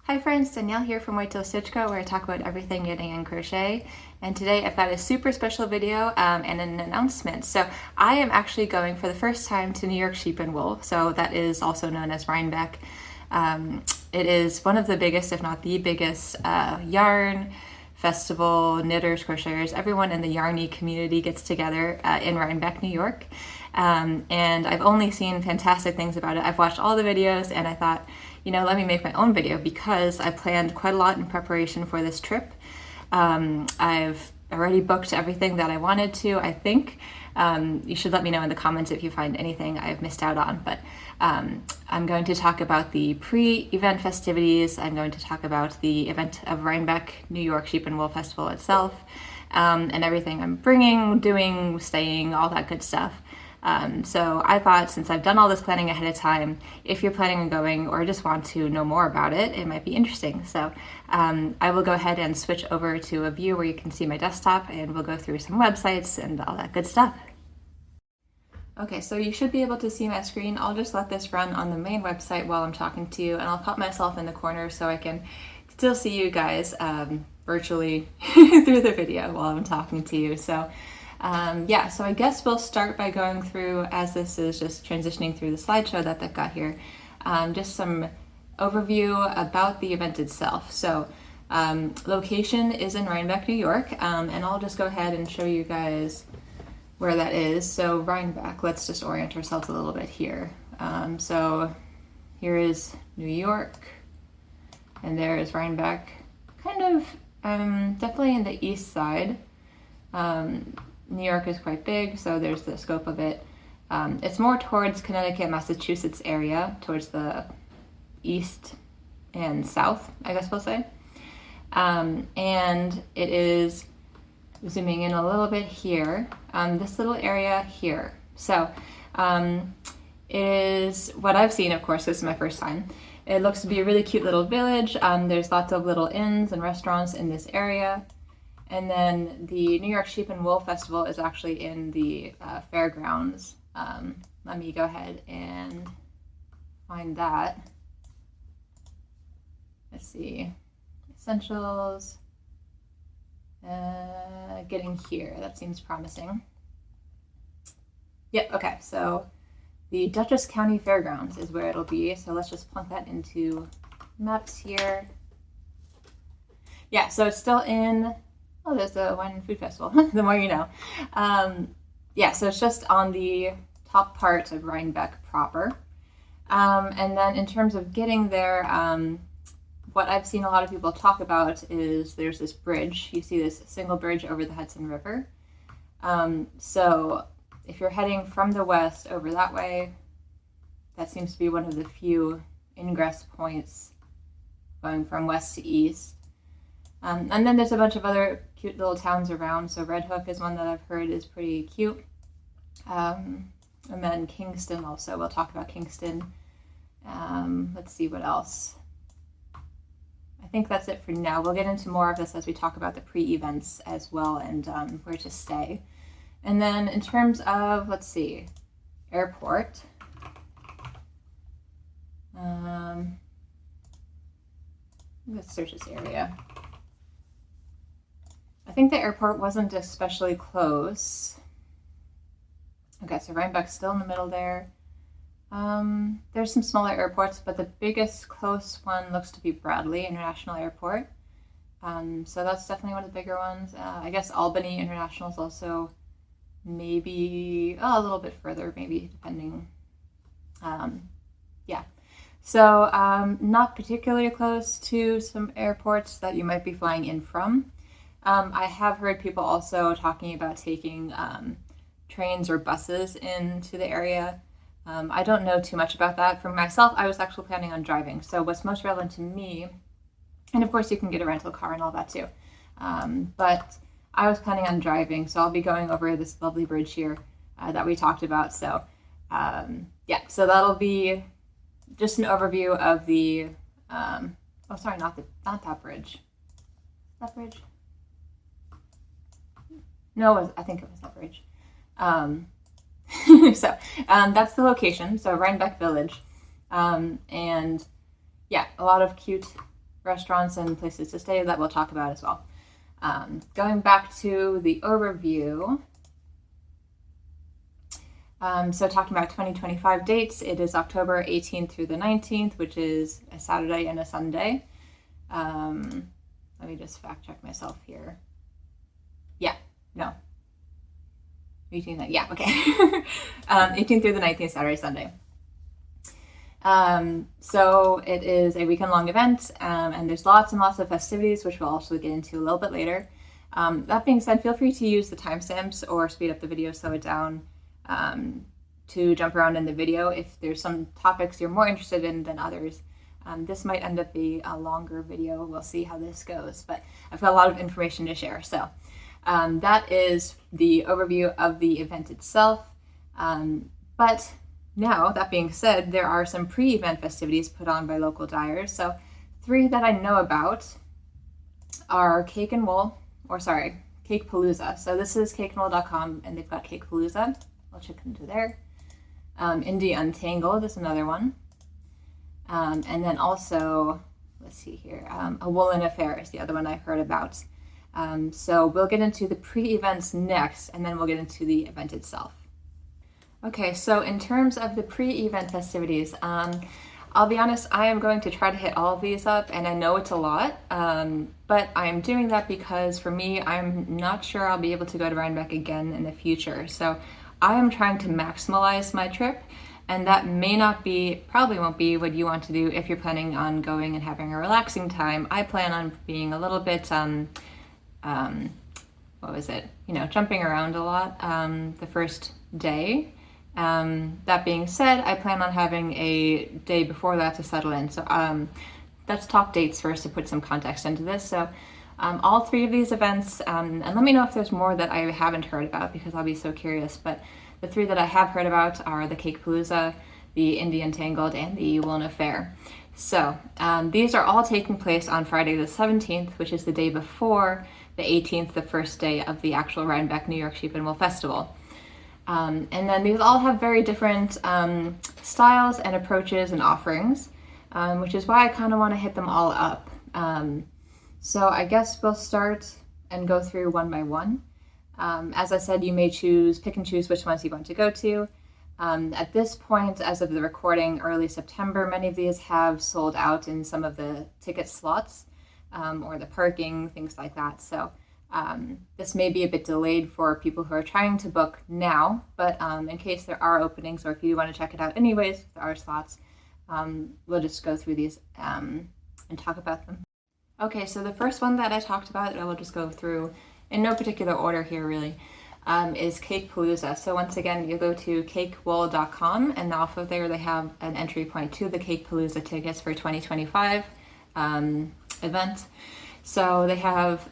Hi friends, Danielle here from White Tail Stitch Co, where I talk about everything knitting and crochet. And today I've got a super special video and an announcement. So I am actually going for the first time to New York Sheep and Wool, so that is also known as Rhinebeck. It is one of the biggest, if not the biggest, yarn festival, knitters, crocheters, everyone in the yarny community gets together in Rhinebeck, New York. And I've only seen fantastic things about it. I've watched all the videos and I thought, you know, let me make my own video because I planned quite a lot in preparation for this trip. I've already booked everything that I wanted to, I think. You should let me know in the comments if you find anything I've missed out on, but I'm going to talk about the pre-event festivities. I'm going to talk about the event of Rhinebeck, New York Sheep and Wool Festival itself, and everything I'm bringing, doing, staying, all that good stuff. So I thought, since I've done all this planning ahead of time, if you're planning on going or just want to know more about it, it might be interesting. So I will go ahead and switch over to a view where you can see my desktop and we'll go through some websites and all that good stuff. Okay, so you should be able to see my screen. I'll just let this run on the main website while I'm talking to you, and I'll pop myself in the corner so I can still see you guys virtually through the video while I'm talking to you. So yeah, so I guess we'll start by going through, as this is just transitioning through the slideshow that they've got here, just some overview about the event itself. So location is in Rhinebeck, New York, and I'll just go ahead and show you guys where that is. So Rhinebeck, let's just orient ourselves a little bit here. So here is New York, and there is Rhinebeck, kind of definitely in the east side. New York is quite big, so there's the scope of it. It's more towards Connecticut, Massachusetts area, towards the east and south, I guess we'll say. And it is, zooming in a little bit here, this little area here. So it is what I've seen, of course, this is my first time. It looks to be a really cute little village. There's lots of little inns and restaurants in this area. And then the New York Sheep and Wool Festival is actually in the fairgrounds. Let me go ahead and find that. Let's see, essentials, getting here, that seems promising. Yep, okay, so the Dutchess County Fairgrounds is where it'll be. So let's just plunk that into maps here. Yeah, so it's still in, oh, there's the Wine and Food Festival, the more you know. Yeah, so it's just on the top part of Rhinebeck proper. And then in terms of getting there, what I've seen a lot of people talk about is there's this bridge. You see this single bridge over the Hudson River. So if you're heading from the west over that way, that seems to be one of the few ingress points going from west to east. And then there's a bunch of other cute little towns around. So Red Hook is one that I've heard is pretty cute. And then Kingston also, we'll talk about Kingston. Let's see what else. I think that's it for now. We'll get into more of this as we talk about the pre-events as well, and where to stay. And then in terms of, let's see, airport. Let's search this area. I think the airport wasn't especially close. Okay, so Rhinebeck's still in the middle there. There's some smaller airports, but the biggest close one looks to be Bradley International Airport. So that's definitely one of the bigger ones. I guess Albany International is also maybe a little bit further, maybe, depending. Yeah. So not particularly close to some airports that you might be flying in from. I have heard people also talking about taking trains or buses into the area. I don't know too much about that. For myself, I was actually planning on driving. So what's most relevant to me, and of course you can get a rental car and all that too, but I was planning on driving, so I'll be going over this lovely bridge here that we talked about. So yeah, so that'll be just an overview of the, oh sorry, not that bridge. That bridge? No, I think it was that bridge. So that's the location, so Rhinebeck Village. And yeah, a lot of cute restaurants and places to stay that we'll talk about as well. Going back to the overview, so talking about 2025 dates, it is October 18th through the 19th, which is a Saturday and a Sunday. Let me just fact check myself here. Yeah, no. 18th, yeah, okay. 18th through the 19th, Saturday, Sunday. So it is a weekend-long event, and there's lots and lots of festivities, which we'll also get into a little bit later. That being said, feel free to use the timestamps or speed up the video, slow it down, to jump around in the video if there's some topics you're more interested in than others. This might end up being a longer video. We'll see how this goes, but I've got a lot of information to share. So that is the overview of the event itself. But now, that being said, there are some pre-event festivities put on by local dyers. So 3 that I know about are CAKEpalooza. So this is cakeandwool.com, and they've got CAKEpalooza. I'll check into there. Indie Untangled is another one. And then also, let's see here, A Woolen Affair is the other one I've heard about. So we'll get into the pre-events next, and then we'll get into the event itself. Okay, so in terms of the pre-event festivities, I'll be honest, I am going to try to hit all of these up, and I know it's a lot, but I'm doing that because for me, I'm not sure I'll be able to go to Rhinebeck again in the future. So I am trying to maximize my trip, and that may not be, probably won't be what you want to do if you're planning on going and having a relaxing time. I plan on being a little bit, jumping around a lot the first day. That being said, I plan on having a day before that to settle in. So let's talk dates first to put some context into this. So all 3 of these events, and let me know if there's more that I haven't heard about because I'll be so curious, but the 3 that I have heard about are the CAKEpalooza, the Indie Untangled, and the A Woolen Affair. So these are all taking place on Friday the 17th, which is the day before the 18th, the first day of the actual Rhinebeck New York Sheep and Wool Festival. And then these all have very different styles and approaches and offerings, which is why I kind of want to hit them all up. So I guess we'll start and go through one by one. As I said, you may pick and choose which ones you want to go to. At this point, as of the recording, early September, many of these have sold out in some of the ticket slots or the parking, things like that. So this may be a bit delayed for people who are trying to book now, but in case there are openings or if you want to check it out anyways, there are slots, we'll just go through these and talk about them. Okay, so the first one that I talked about, I will just go through in no particular order here really, is CAKEpalooza. So once again, you go to cakewool.com, and off of there they have an entry point to the CAKEpalooza tickets for 2025 event. So they have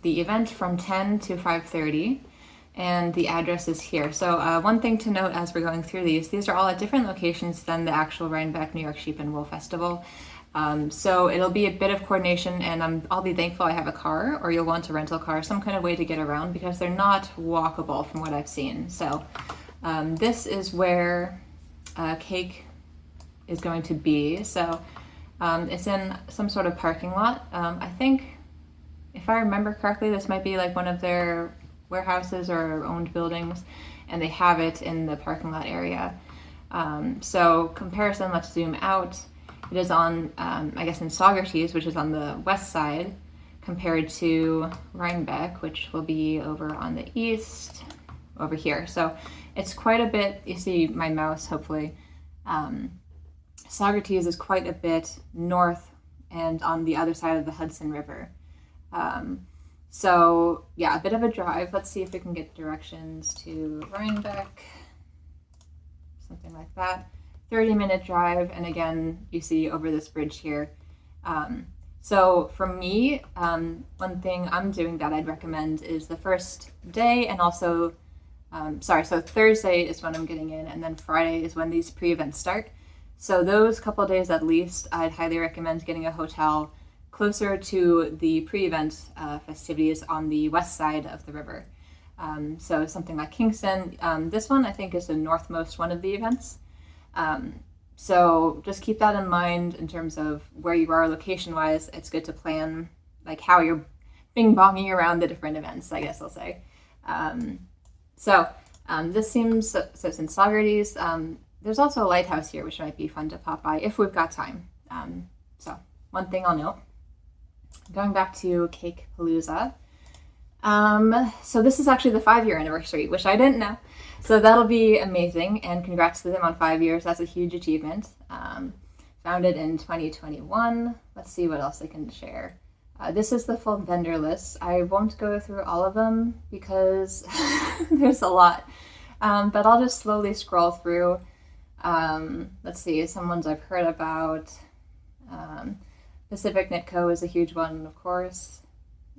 the event from 10 to 5:30, and the address is here. So one thing to note as we're going through these are all at different locations than the actual Rhinebeck New York Sheep and Wool Festival. So it'll be a bit of coordination, and I'll be thankful I have a car, or you'll want to rent a car, some kind of way to get around, because they're not walkable from what I've seen. So this is where Cake is going to be. So it's in some sort of parking lot. I think, if I remember correctly, this might be like one of their warehouses or owned buildings, and they have it in the parking lot area. So comparison, let's zoom out. It is on, I guess, in Saugerties, which is on the west side, compared to Rhinebeck, which will be over on the east, over here. So it's quite a bit, you see my mouse, hopefully. Saugerties is quite a bit north and on the other side of the Hudson River. So yeah, a bit of a drive. Let's see if we can get directions to Rhinebeck, something like that. 30-minute drive, and again, you see over this bridge here. So for me, one thing I'm doing that I'd recommend is the first day, and also, so Thursday is when I'm getting in, and then Friday is when these pre-events start. So those couple days at least, I'd highly recommend getting a hotel closer to the pre-event festivities on the west side of the river. So something like Kingston. This one I think is the northmost one of the events. So just keep that in mind in terms of where you are location-wise. It's good to plan like how you're bing-bonging around the different events, I guess I'll say. This seems, so it's in Saugerties. There's also a lighthouse here, which might be fun to pop by if we've got time. So one thing I'll note, going back to CAKEpalooza. So this is actually the 5-year anniversary, which I didn't know. So that'll be amazing, and congrats to them on 5 years. That's a huge achievement. Founded in 2021. Let's see what else I can share. This is the full vendor list. I won't go through all of them because there's a lot, but I'll just slowly scroll through. Let's see, some ones I've heard about. Pacific Knit Co. is a huge one, of course.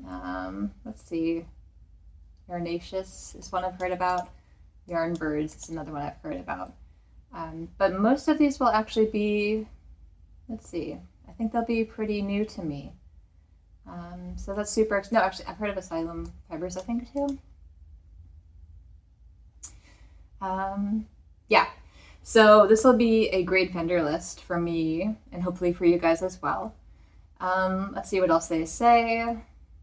Let's see, Yarnaceous is one I've heard about. Yarn Birds is another one I've heard about. But most of these will actually be, let's see, I think they'll be pretty new to me. So that's super, no, actually I've heard of Asylum Fibers, I think, too. Yeah, so this will be a great vendor list for me and hopefully for you guys as well. Let's see what else they say.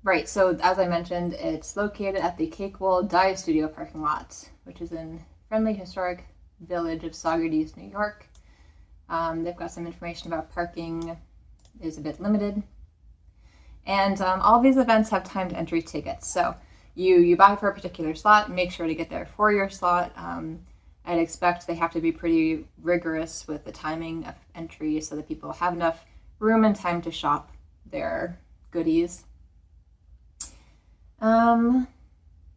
Right, so as I mentioned, it's located at the Cakewool Dye Studio parking lot, which is in friendly historic village of Saugerties, New York. They've got some information about parking is a bit limited. And all these events have timed entry tickets. So you buy for a particular slot, make sure to get there for your slot. I'd expect they have to be pretty rigorous with the timing of entry so that people have enough room and time to shop their goodies.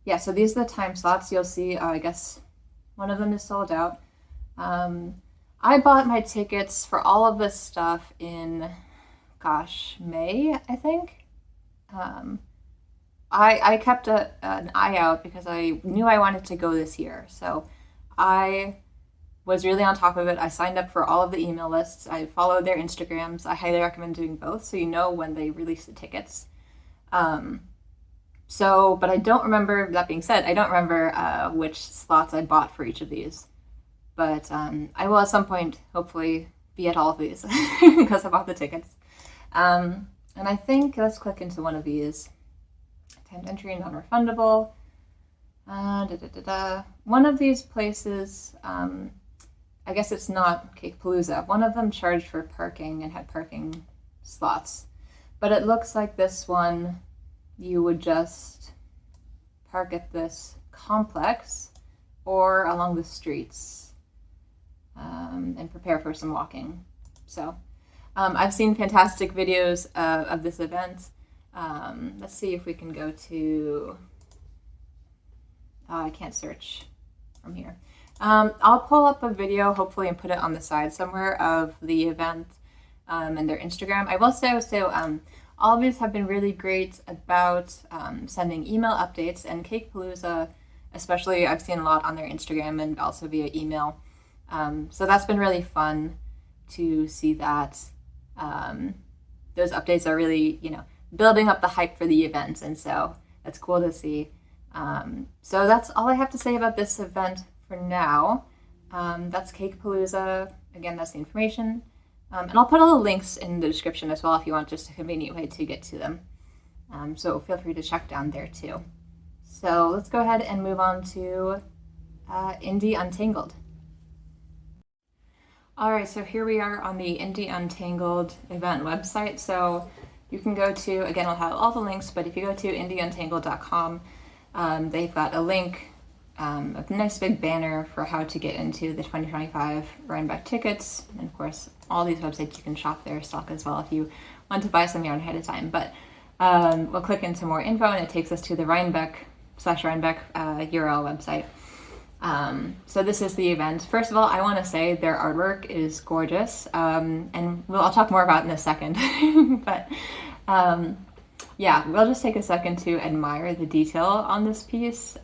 Yeah, so these are the time slots. You'll see, I guess one of them is sold out. I bought my tickets for all of this stuff in, gosh, May, I think. I kept an eye out because I knew I wanted to go this year. So I was really on top of it. I signed up for all of the email lists. I followed their Instagrams. I highly recommend doing both so you know when they release the tickets. But I don't remember, that being said, I don't remember which slots I bought for each of these. But I will at some point hopefully be at all of these because I bought the tickets. And I think, let's click into one of these. Timed entry, non-refundable. One of these places, I guess it's not CAKEpalooza. One of them charged for parking and had parking slots. But it looks like this one, you would just park at this complex or along the streets and prepare for some walking. So I've seen fantastic videos of this event. Let's see if we can go to, I can't search from here. I'll pull up a video hopefully and put it on the side somewhere of the event and their Instagram. I will say all of these have been really great about sending email updates, and CAKEpalooza especially I've seen a lot on their Instagram and also via email. So that's been really fun to see that those updates are really, building up the hype for the event, and so that's cool to see. So that's all I have to say about this event for now. That's CAKEpalooza. Again, that's the information. And I'll put all the links in the description as well if you want just a convenient way to get to them. So feel free to check down there too. So let's go ahead and move on to Indie Untangled. All right, so here we are on the Indie Untangled event website. So you can go to, again, I'll have all the links, but if you go to indieuntangled.com, they've got a link, a nice big banner for how to get into the 2025 Rhinebeck tickets. And of course, all these websites you can shop their stock as well if you want to buy some yarn ahead of time. But we'll click into more info and it takes us to the Rhinebeck URL website. So this is the event. First of all, I want to say their artwork is gorgeous, and I'll talk more about it in a second. But yeah, we'll just take a second to admire the detail on this piece.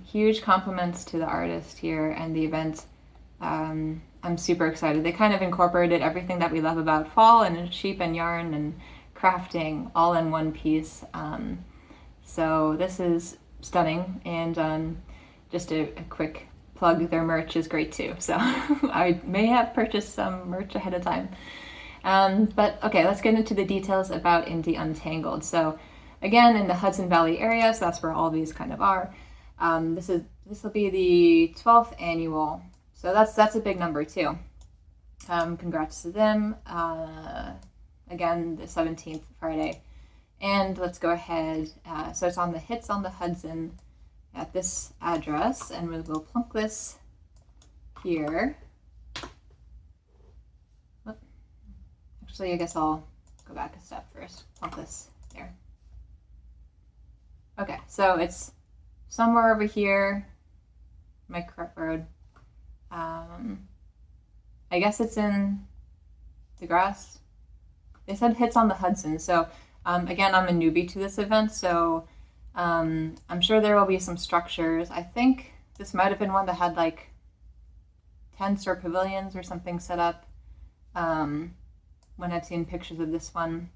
Huge compliments to the artist here and the event. I'm super excited. They kind of incorporated everything that we love about fall and sheep and yarn and crafting all in one piece. So this is stunning, and just a quick plug, their merch is great too. So I may have purchased some merch ahead of time. But okay, let's get into the details about Indie Untangled. So again, in the Hudson Valley area, so that's where all these kind of are. This will be the 12th annual, so that's a big number too. Congrats to them. Again, the 17th Friday. And let's go ahead. So it's on the Hits on the Hudson at this address, and we'll plunk this here. Actually, I guess I'll go back a step first. Plunk this there. Okay, so it's somewhere over here. My correct road. I guess it's in the grass. They said Hits on the Hudson, so again, I'm a newbie to this event, so I'm sure there will be some structures. I think this might have been one that had like tents or pavilions or something set up when I've seen pictures of this one.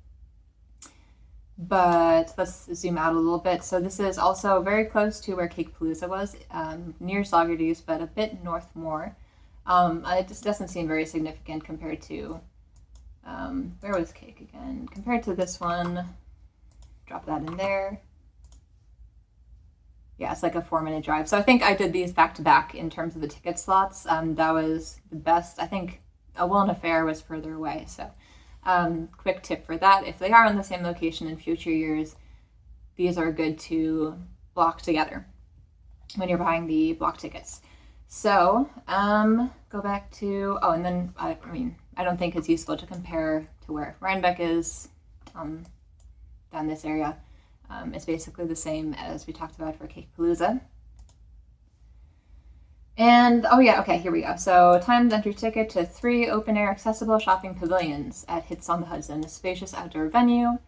But let's zoom out a little bit. So this is also very close to where CAKEpalooza was, near Saugerties, but a bit north more. It just doesn't seem very significant compared to, where was Cake again? Compared to this one, drop that in there. Yeah, it's like a 4-minute drive. So I think I did these back to back in terms of the ticket slots. That was the best. I think A Woolen Affair was further away. So quick tip for that. If they are in the same location in future years, these are good to block together when you're buying the block tickets. So go back to, oh, and then, I mean, I don't think it's useful to compare to where Rhinebeck is down this area. It's basically the same as we talked about for CAKEpalooza. And, oh yeah, okay, here we go. So, time to enter ticket to 3 open-air accessible shopping pavilions at Hits on the Hudson, a spacious outdoor venue.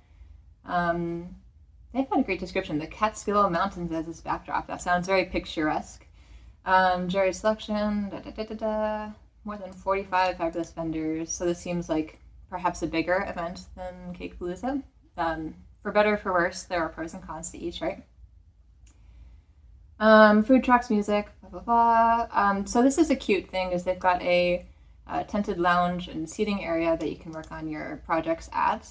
They've got a great description. The Catskill Mountains as its backdrop. That sounds very picturesque. Jury selection, more than 45 fabulous vendors. So this seems like perhaps a bigger event than CAKEpalooza. For better or for worse, there are pros and cons to each, right? Food trucks, music, blah, blah, blah. So this is a cute thing, is they've got a tented lounge and seating area that you can work on your projects at.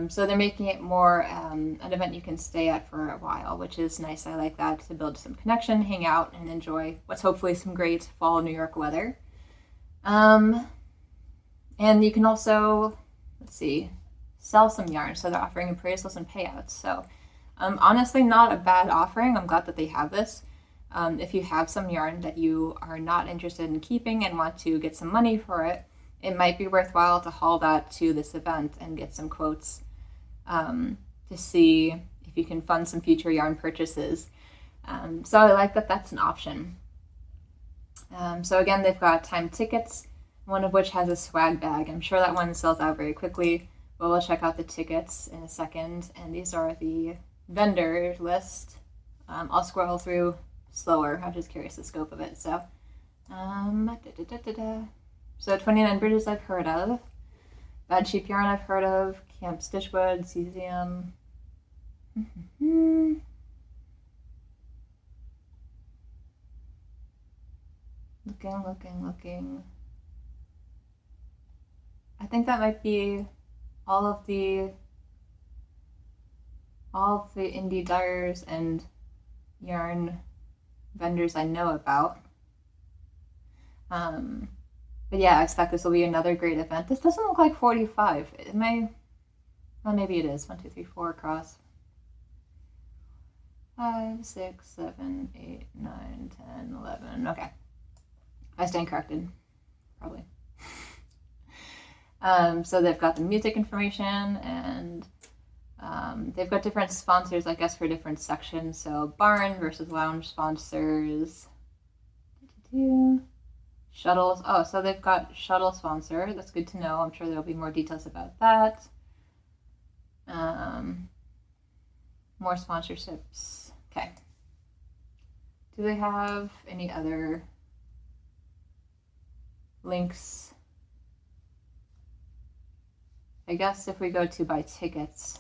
So they're making it more an event you can stay at for a while, which is nice. I like that, to build some connection, hang out, and enjoy what's hopefully some great fall New York weather. And you can also, let's see, sell some yarn. So they're offering appraisals and payouts. So honestly, not a bad offering. I'm glad that they have this. If you have some yarn that you are not interested in keeping and want to get some money for it, it might be worthwhile to haul that to this event and get some quotes to see if you can fund some future yarn purchases. So I like that that's an option. So again, they've got timed tickets, one of which has a swag bag. I'm sure that one sells out very quickly, but we'll check out the tickets in a second. And these are the vendor list. I'll scroll through slower. I'm just curious the scope of it. So, so 29 Bridges I've heard of. Bad Cheap Yarn I've heard of. Camp Stitchwood, Cesium. Looking. I think that might be all of the indie dyers and yarn vendors I know about. But yeah, I expect this will be another great event. This doesn't look like 45. It may, well, maybe it is. 1, 2, 3, 4 across. 5, 6, 7, 8, 9, 10, 11. Okay. I stand corrected. Probably. So they've got the music information, and they've got different sponsors, I guess, for different sections. So barn versus lounge sponsors. Shuttles. Oh, so they've got shuttle sponsor. That's good to know. I'm sure there'll be more details about that. More sponsorships. Okay. Do they have any other links? I guess if we go to buy tickets.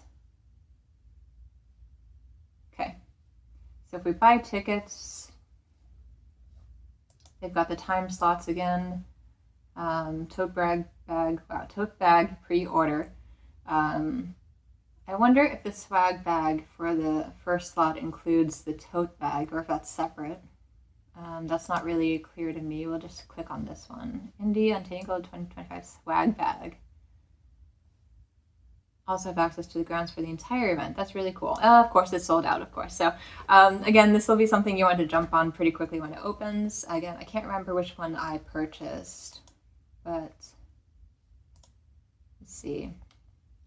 Okay. So if we buy tickets, They've got the time slots again. Tote bag pre-order. I wonder if the swag bag for the first slot includes the tote bag or if that's separate. That's not really clear to me. We'll just click on this one. Indie Untangled 2025 swag bag. Also have access to the grounds for the entire event. That's really cool. Of course, it's sold out, of course. So again, this will be something you want to jump on pretty quickly when it opens. Again, I can't remember which one I purchased, but let's see.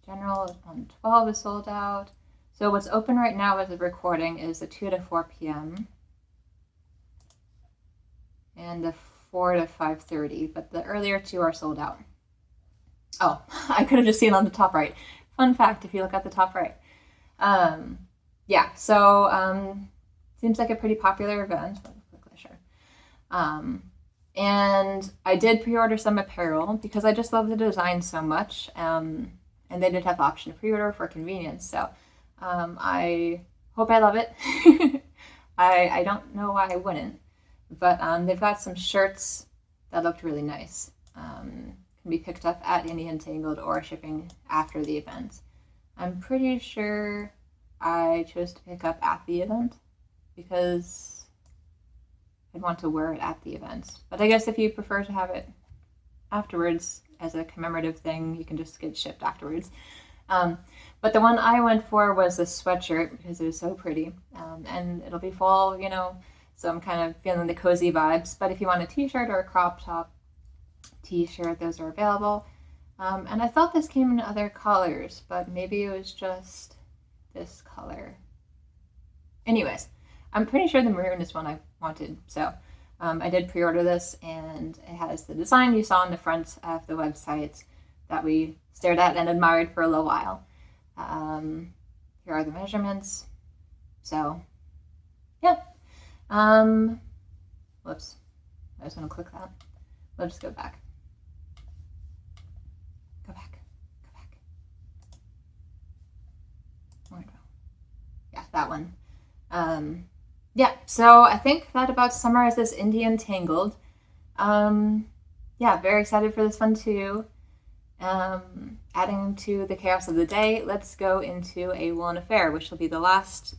General on 12 is sold out. So what's open right now as of recording is the 2 to 4 p.m. and the 4 to 5:30, but the earlier two are sold out. Oh, I could have just seen on the top right. Fun fact, if you look at the top right. Yeah, so seems like a pretty popular event. Sure. And I did pre-order some apparel because I just love the design so much. And they did have the option to pre-order for convenience. So I hope I love it. I don't know why I wouldn't. But they've got some shirts that looked really nice. Can be picked up at Indie Untangled or shipping after the event. I'm pretty sure I chose to pick up at the event because I'd want to wear it at the event. But I guess if you prefer to have it afterwards as a commemorative thing, you can just get shipped afterwards. But the one I went for was a sweatshirt because it was so pretty. And it'll be fall, you know, so I'm kind of feeling the cozy vibes. But if you want a t-shirt or a crop top t-shirt, those are available. And I thought this came in other colors, but maybe it was just this color. Anyways, I'm pretty sure the maroon is one I wanted. So I did pre-order this, and it has the design you saw on the front of the website that we stared at and admired for a little while. Here are the measurements. So yeah. Whoops. I was going to click that. We'll just go back. Go back. Where do I go? Yeah, that one. Yeah, so I think that about summarizes Indie Untangled. Yeah, very excited for this one too. Adding to the chaos of the day, let's go into A Woolen Affair, which will be the last,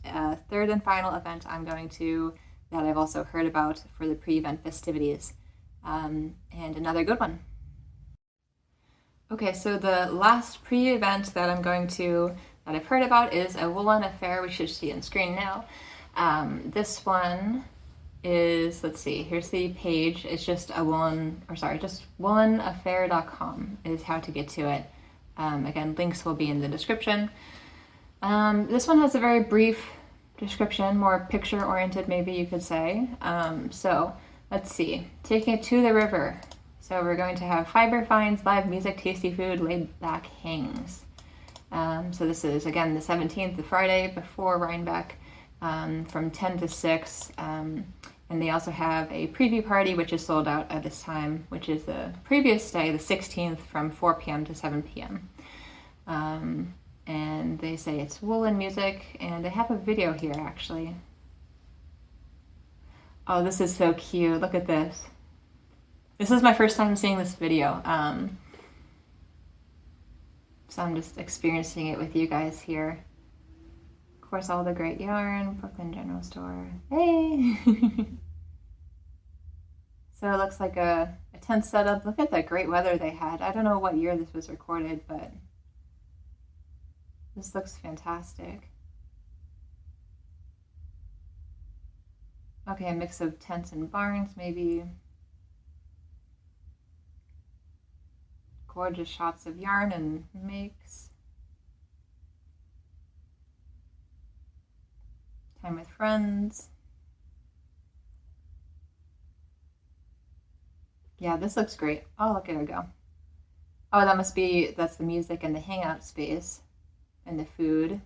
third and final event I'm going to that I've also heard about for the pre-event festivities. And another good one. Okay, so the last pre-event that I've heard about is A Woolen Affair, which you see on screen now. This one is, let's see, here's the page. It's just just woolenaffair.com is how to get to it. Again, links will be in the description. This one has a very brief description, more picture-oriented, maybe you could say. So let's see, taking it to the river. So we're going to have fiber finds, live music, tasty food, laid-back hangs. So this is, again, the 17th, the Friday before Rhinebeck, from 10 to 6. And they also have a preview party, which is sold out at this time, which is the previous day, the 16th, from 4 p.m. to 7 p.m. And they say it's woolen music, and they have a video here, actually. Oh, this is so cute. Look at this. This is my first time seeing this video. So I'm just experiencing it with you guys here. Of course, all the great yarn, Brooklyn General Store. Hey! So it looks like a tent setup. Look at that great weather they had. I don't know what year this was recorded, but this looks fantastic. Okay, a mix of tents and barns, maybe. Gorgeous shots of yarn and makes. Time with friends. Yeah, this looks great. Oh, look at her go. Oh, that's the music and the hangout space and the food.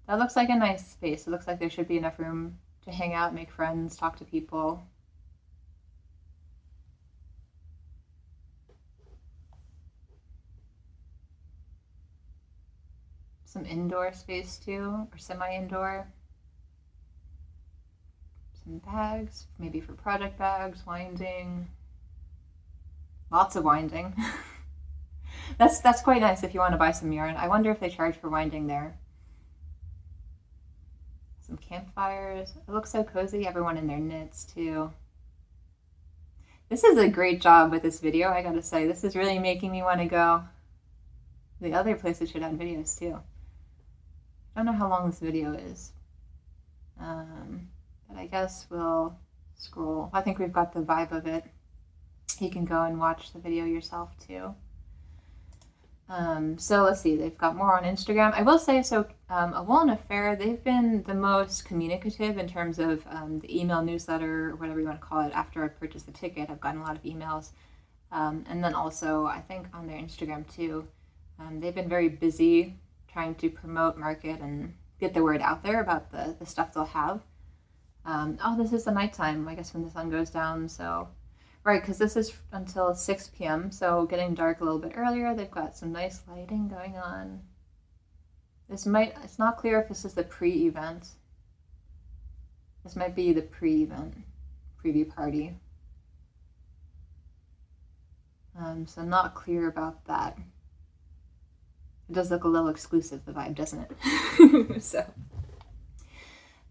That looks like a nice space. It looks like there should be enough room to hang out, make friends, talk to people. Some indoor space too, or semi-indoor. Some bags, maybe for project bags, winding. Lots of winding. That's quite nice if you want to buy some yarn. I wonder if they charge for winding there. Some campfires. It looks so cozy. Everyone in their knits too. This is a great job with this video, I gotta say. This is really making me want to go. The other places should add videos too. I don't know how long this video is. But I guess we'll scroll. I think we've got the vibe of it. You can go and watch the video yourself too. So let's see, they've got more on Instagram. I will say, so A Woolen Affair, they've been the most communicative in terms of the email newsletter, or whatever you want to call it. After I purchased the ticket, I've gotten a lot of emails. And then also, I think on their Instagram too, they've been very busy trying to promote, market, and get the word out there about the stuff they'll have. Oh, this is the nighttime, I guess, when the sun goes down, so... Right, because this is until 6 p.m., so getting dark a little bit earlier. They've got some nice lighting going on. It's not clear if this is the pre-event. This might be the pre-event, preview party. So not clear about that. It does look a little exclusive, the vibe, doesn't it? So,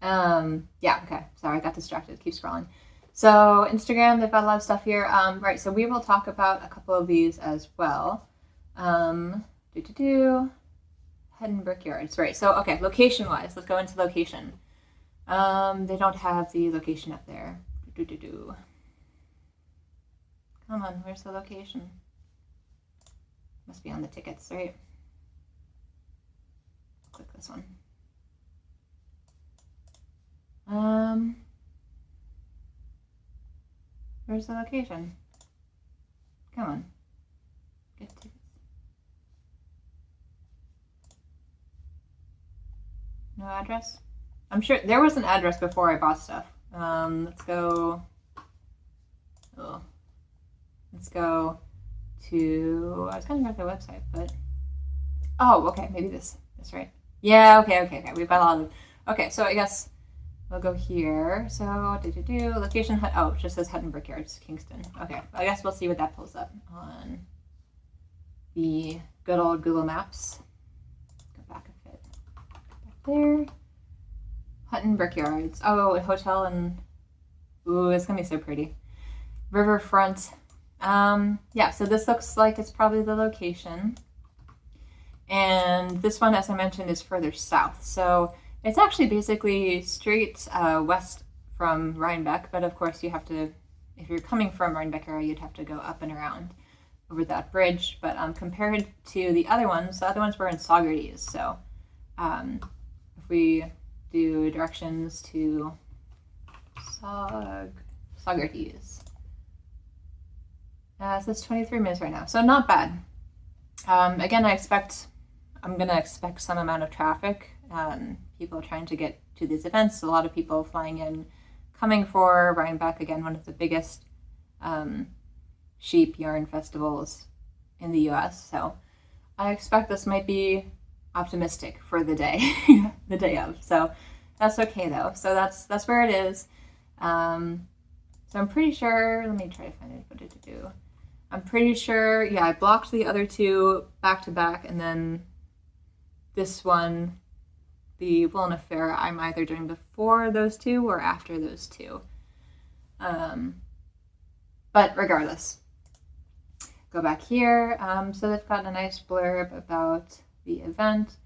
yeah, okay. Sorry, I got distracted. Keep scrolling. So Instagram, they've got a lot of stuff here. Right, so we will talk about a couple of these as well. Head and Brickyards, right? So okay, location-wise, let's go into location. They don't have the location up there. Come on, where's the location? Must be on the tickets, right? Click this one. Where's the location? Come on. Get tickets. No address? I'm sure there was an address before I bought stuff. Let's go. Oh. Let's go to. I was going to go to the website, but. Oh, okay. Maybe this. That's right. Yeah, okay. We've got a lot of. Okay, so I guess. We'll go here. So, location hut. Oh, it just says Hut and Brickyards, Kingston. Okay, I guess we'll see what that pulls up on the good old Google Maps. Go back a bit. Go back there. Hut and Brickyards. Oh, a hotel and. Ooh, it's gonna be so pretty. Riverfront. Yeah, so this looks like it's probably the location. And this one, as I mentioned, is further south. So. It's actually basically straight west from Rhinebeck, but of course you have to, if you're coming from Rhinebeck area, you'd have to go up and around over that bridge. But compared to the other ones were in Saugerties. So if we do directions to Saugerties, it says 23 minutes right now, so not bad. Again, I'm going to expect some amount of traffic. People trying to get to these events. A lot of people flying in, coming for Rhinebeck, again, one of the biggest sheep yarn festivals in the US. So I expect this might be optimistic for the day, the day of. So that's okay though. So that's where it is. So I'm pretty sure, let me try to find it. What did it do? I'm pretty sure, yeah, I blocked the other two back to back, and then this one, the Woolen Affair, I'm either doing before those two or after those two. But regardless, go back here. So they've got a nice blurb about the event.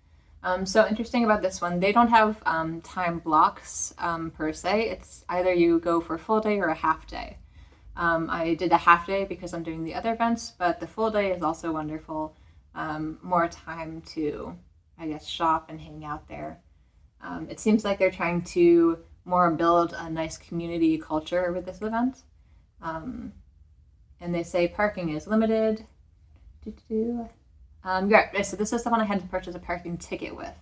So interesting about this one, they don't have time blocks per se. It's either you go for a full day or a half day. I did a half day because I'm doing the other events, but the full day is also wonderful. More time to, I guess, shop and hang out there. It seems like they're trying to more build a nice community culture with this event. And they say parking is limited. Yeah, so this is the one I had to purchase a parking ticket with.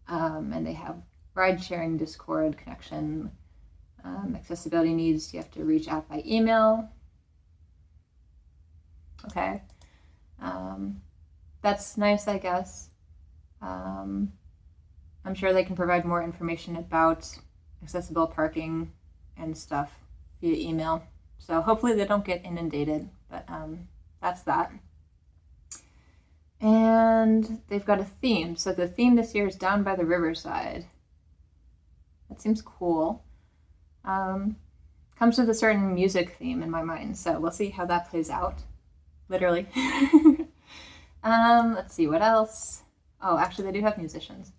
And they have ride sharing, Discord connection, accessibility needs. You have to reach out by email. Okay. That's nice, I guess. I'm sure they can provide more information about accessible parking and stuff via email. So hopefully they don't get inundated, but that's that. And they've got a theme. So the theme this year is Down by the Riverside. That seems cool. Comes with a certain music theme in my mind, so we'll see how that plays out. Literally. Let's see, what else? Oh, actually they do have musicians.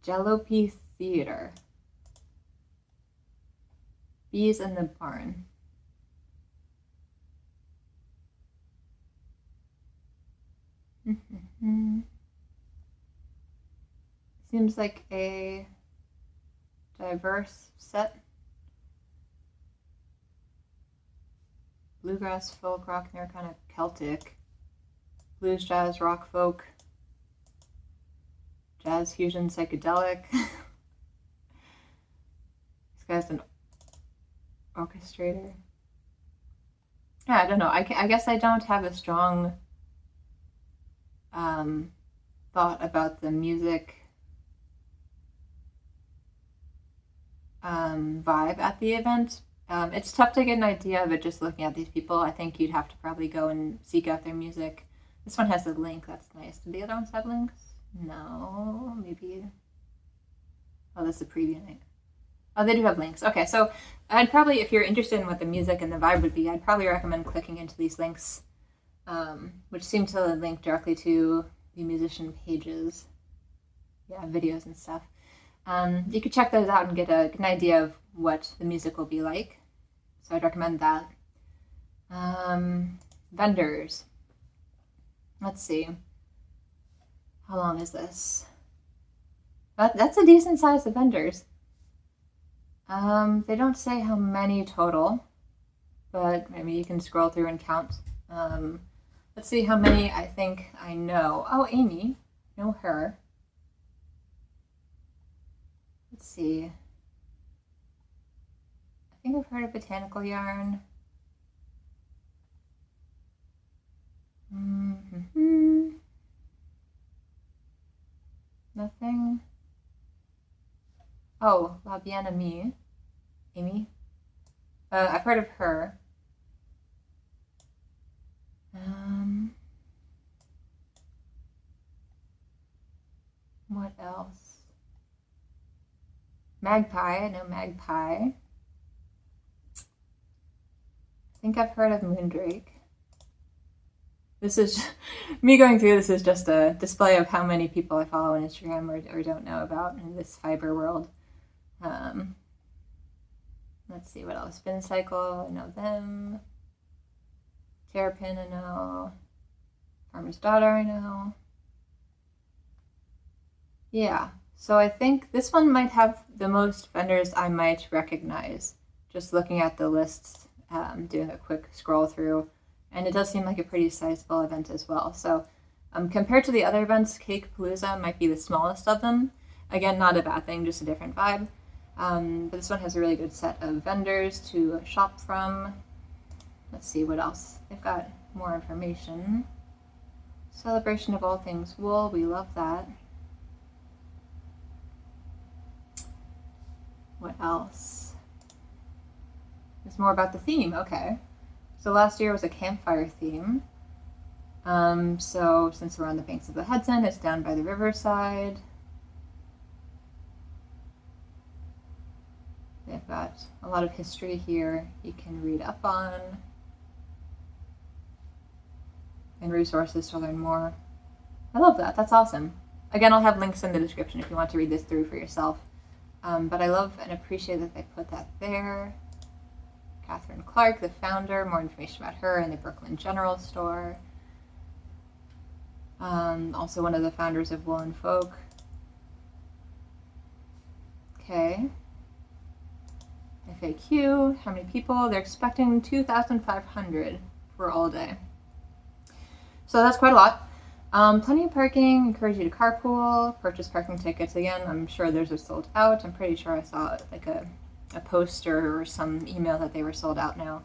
Jalopy Theater. Bees in the Barn. Seems like a diverse set. Bluegrass, folk, rock, Americana, Celtic, blues, jazz, rock, folk, jazz, fusion, psychedelic. This guy's an orchestrator. Yeah, I don't know. I guess I don't have a strong thought about the music vibe at the event. It's tough to get an idea of it just looking at these people. I think you'd have to probably go and seek out their music. This one has a link. That's nice. Do the other ones have links? No, maybe. Oh, that's the preview night. Oh, they do have links. Okay, so I'd probably, if you're interested in what the music and the vibe would be, I'd probably recommend clicking into these links, which seem to link directly to the musician pages. Yeah, videos and stuff. You could check those out and get an idea of what the music will be like. So I'd recommend that. Vendors. Let's see. How long is this? That's a decent size of vendors. They don't say how many total, but maybe you can scroll through and count. Let's see how many I think I know. Oh, Amy. Know her. Let's see. I think I've heard of Botanical Yarn. Nothing. Oh, La Bien Amie. Amy. I've heard of her. What else? Magpie. I know Magpie. I think I've heard of Moondrake. This is me going through this is just a display of how many people I follow on Instagram or don't know about in this fiber world. Let's see what else. Spin Cycle, I know them. Terrapin, I know. Farmer's Daughter, I know. Yeah, so I think this one might have the most vendors I might recognize, just looking at the lists, doing a quick scroll through. And it does seem like a pretty sizable event as well. So compared to the other events, CAKEpalooza might be the smallest of them. Again, not a bad thing, just a different vibe. But this one has a really good set of vendors to shop from. Let's see what else. They've got more information. Celebration of all things wool. We love that. What else? There's more about the theme. Okay. So last year was a campfire theme. So since we're on the banks of the Hudson, it's down by the riverside. They've got a lot of history here you can read up on, and resources to learn more. I love that. That's awesome. Again, I'll have links in the description if you want to read this through for yourself. But I love and appreciate that they put that there. Catherine Clark, the founder, more information about her in the Brooklyn General Store. Also one of the founders of Woolen Folk. Okay. FAQ, how many people? They're expecting 2,500 for all day. So that's quite a lot. Plenty of parking, encourage you to carpool, purchase parking tickets. Again, I'm sure theirs are sold out. I'm pretty sure I saw like a poster or some email that they were sold out now.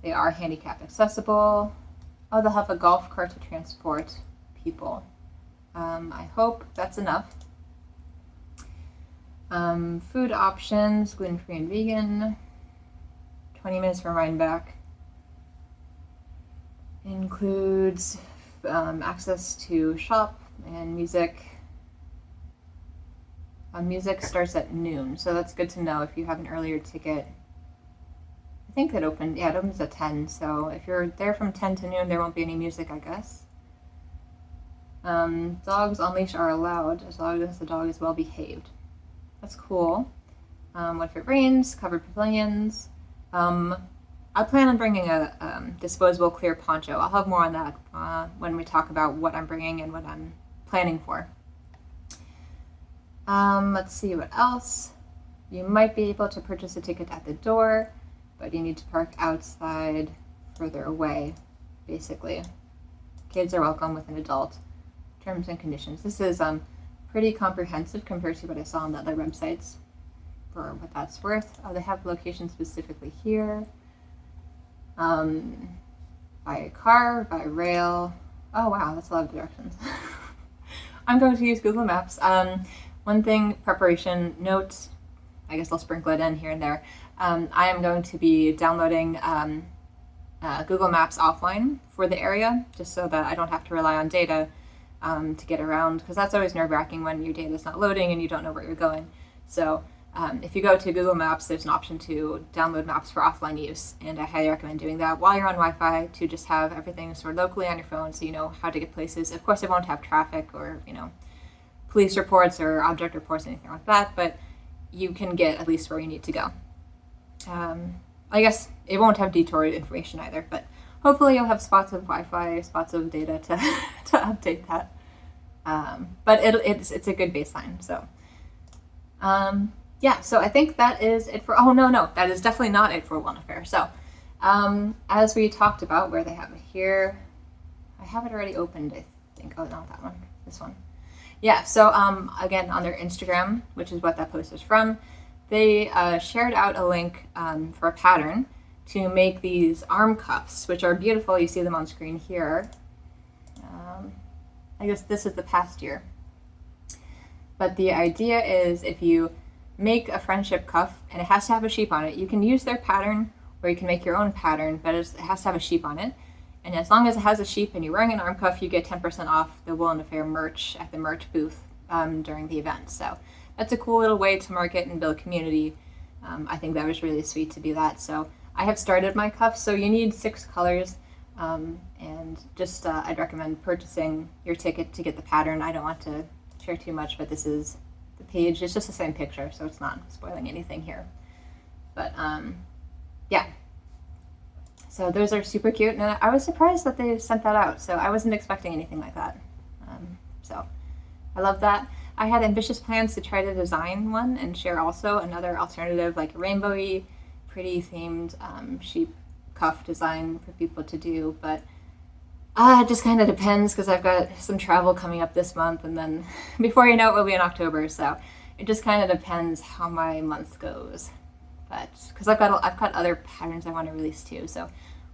They are handicap accessible. Oh, they'll have a golf cart to transport people. I hope that's enough. Food options, gluten-free and vegan, 20 minutes from Rhinebeck. Includes access to shop and music. Music starts at noon, so that's good to know if you have an earlier ticket. I think it opens at 10, so if you're there from 10 to noon, there won't be any music, I guess. Dogs on leash are allowed as long as the dog is well behaved. That's cool. What if it rains? Covered pavilions. I plan on bringing a disposable clear poncho. I'll have more on that when we talk about what I'm bringing and what I'm planning for. Let's see what else. You might be able to purchase a ticket at the door, but you need to park outside further away, basically. Kids are welcome with an adult. Terms and conditions. This is pretty comprehensive compared to what I saw on the other websites for what that's worth. They have locations specifically here. By car, by rail. Oh wow, that's a lot of directions. I'm going to use Google Maps. One thing, preparation notes, I guess I'll sprinkle it in here and there. I am going to be downloading Google Maps offline for the area, just so that I don't have to rely on data to get around, because that's always nerve-wracking when your data is not loading and you don't know where you're going. So if you go to Google Maps, there's an option to download maps for offline use, and I highly recommend doing that while you're on Wi-Fi to just have everything stored locally on your phone so you know how to get places. Of course, it won't have traffic or, police reports or object reports, anything like that, but you can get at least where you need to go. I guess it won't have detoured information either, but hopefully you'll have spots of Wi-Fi, spots of data to update that. But it's a good baseline. So yeah, so I think that is it for, that is definitely not it for A Woolen Affair. So as we talked about, where they have it here, I have it already opened, I think. Oh, not that one, this one. Yeah, so again, on their Instagram, which is what that post is from, they shared out a link for a pattern to make these arm cuffs, which are beautiful. You see them on screen here. I guess this is the past year. But the idea is, if you make a friendship cuff and it has to have a sheep on it, you can use their pattern or you can make your own pattern, but it has to have a sheep on it. And as long as it has a sheep and you're wearing an arm cuff, you get 10% off the Woolen Affair merch at the merch booth during the event. So that's a cool little way to market and build community. I think that was really sweet to do that. So I have started my cuffs. So you need 6 colors. And just I'd recommend purchasing your ticket to get the pattern. I don't want to share too much, but this is the page. It's just the same picture, so it's not spoiling anything here. But yeah. So those are super cute, and I was surprised that they sent that out, so I wasn't expecting anything like that. So I love that. I had ambitious plans to try to design one and share also another alternative, like a rainbowy, pretty themed sheep cuff design for people to do, but it just kind of depends, because I've got some travel coming up this month, and then before you know it, we'll be in October, so it just kind of depends how my month goes. But because I've got other patterns I want to release too, so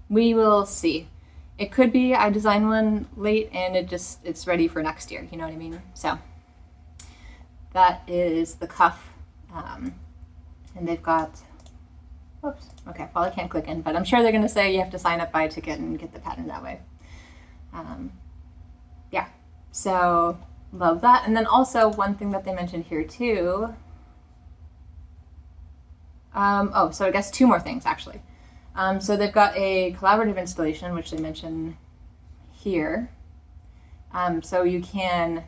we will see. It could be I design one late and it's ready for next year, you know what I mean? So that is the cuff, and they've got, whoops, okay, well I can't click in, but I'm sure they're going to say you have to sign up, buy a ticket, and get the pattern that way. Yeah, so love that. And then also one thing that they mentioned here too, so I guess 2 more things actually. So they've got a collaborative installation, which they mention here. So you can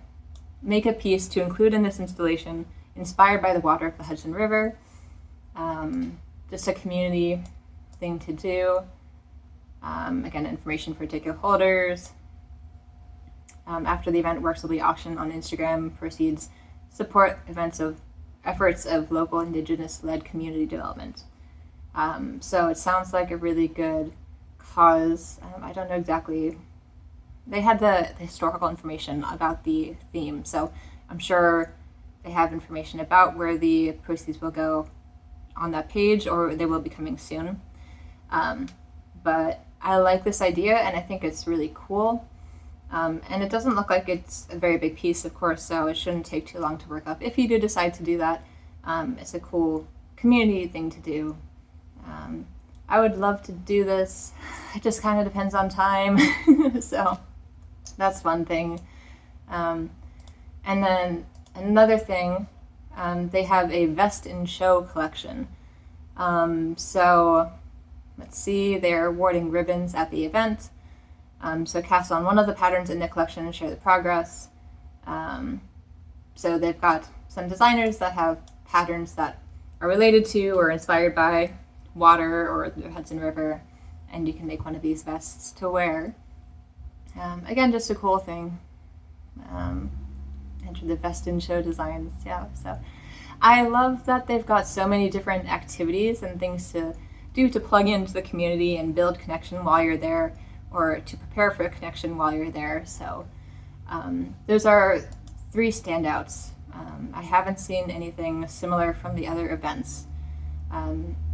make a piece to include in this installation inspired by the water of the Hudson River. Just a community thing to do. Again, information for ticket holders. After the event, works will be auctioned on Instagram. Proceeds support efforts of local Indigenous-led community development. So it sounds like a really good cause. I don't know exactly. They had the historical information about the theme, so I'm sure they have information about where the proceeds will go on that page, or they will be coming soon. But I like this idea, and I think it's really cool. And it doesn't look like it's a very big piece, of course, so it shouldn't take too long to work up if you do decide to do that. It's a cool community thing to do. I would love to do this. It just kind of depends on time. So that's one thing. And then another thing, they have a vest in show collection. So let's see, they're awarding ribbons at the event. So cast on one of the patterns in the collection and share the progress. So they've got some designers that have patterns that are related to or inspired by water or the Hudson River, and you can make one of these vests to wear. Again, just a cool thing. Enter the vest in show designs. Yeah, so I love that they've got so many different activities and things to do to plug into the community and build connection while you're there, or to prepare for a connection while you're there. So those are 3 standouts. I haven't seen anything similar from the other events.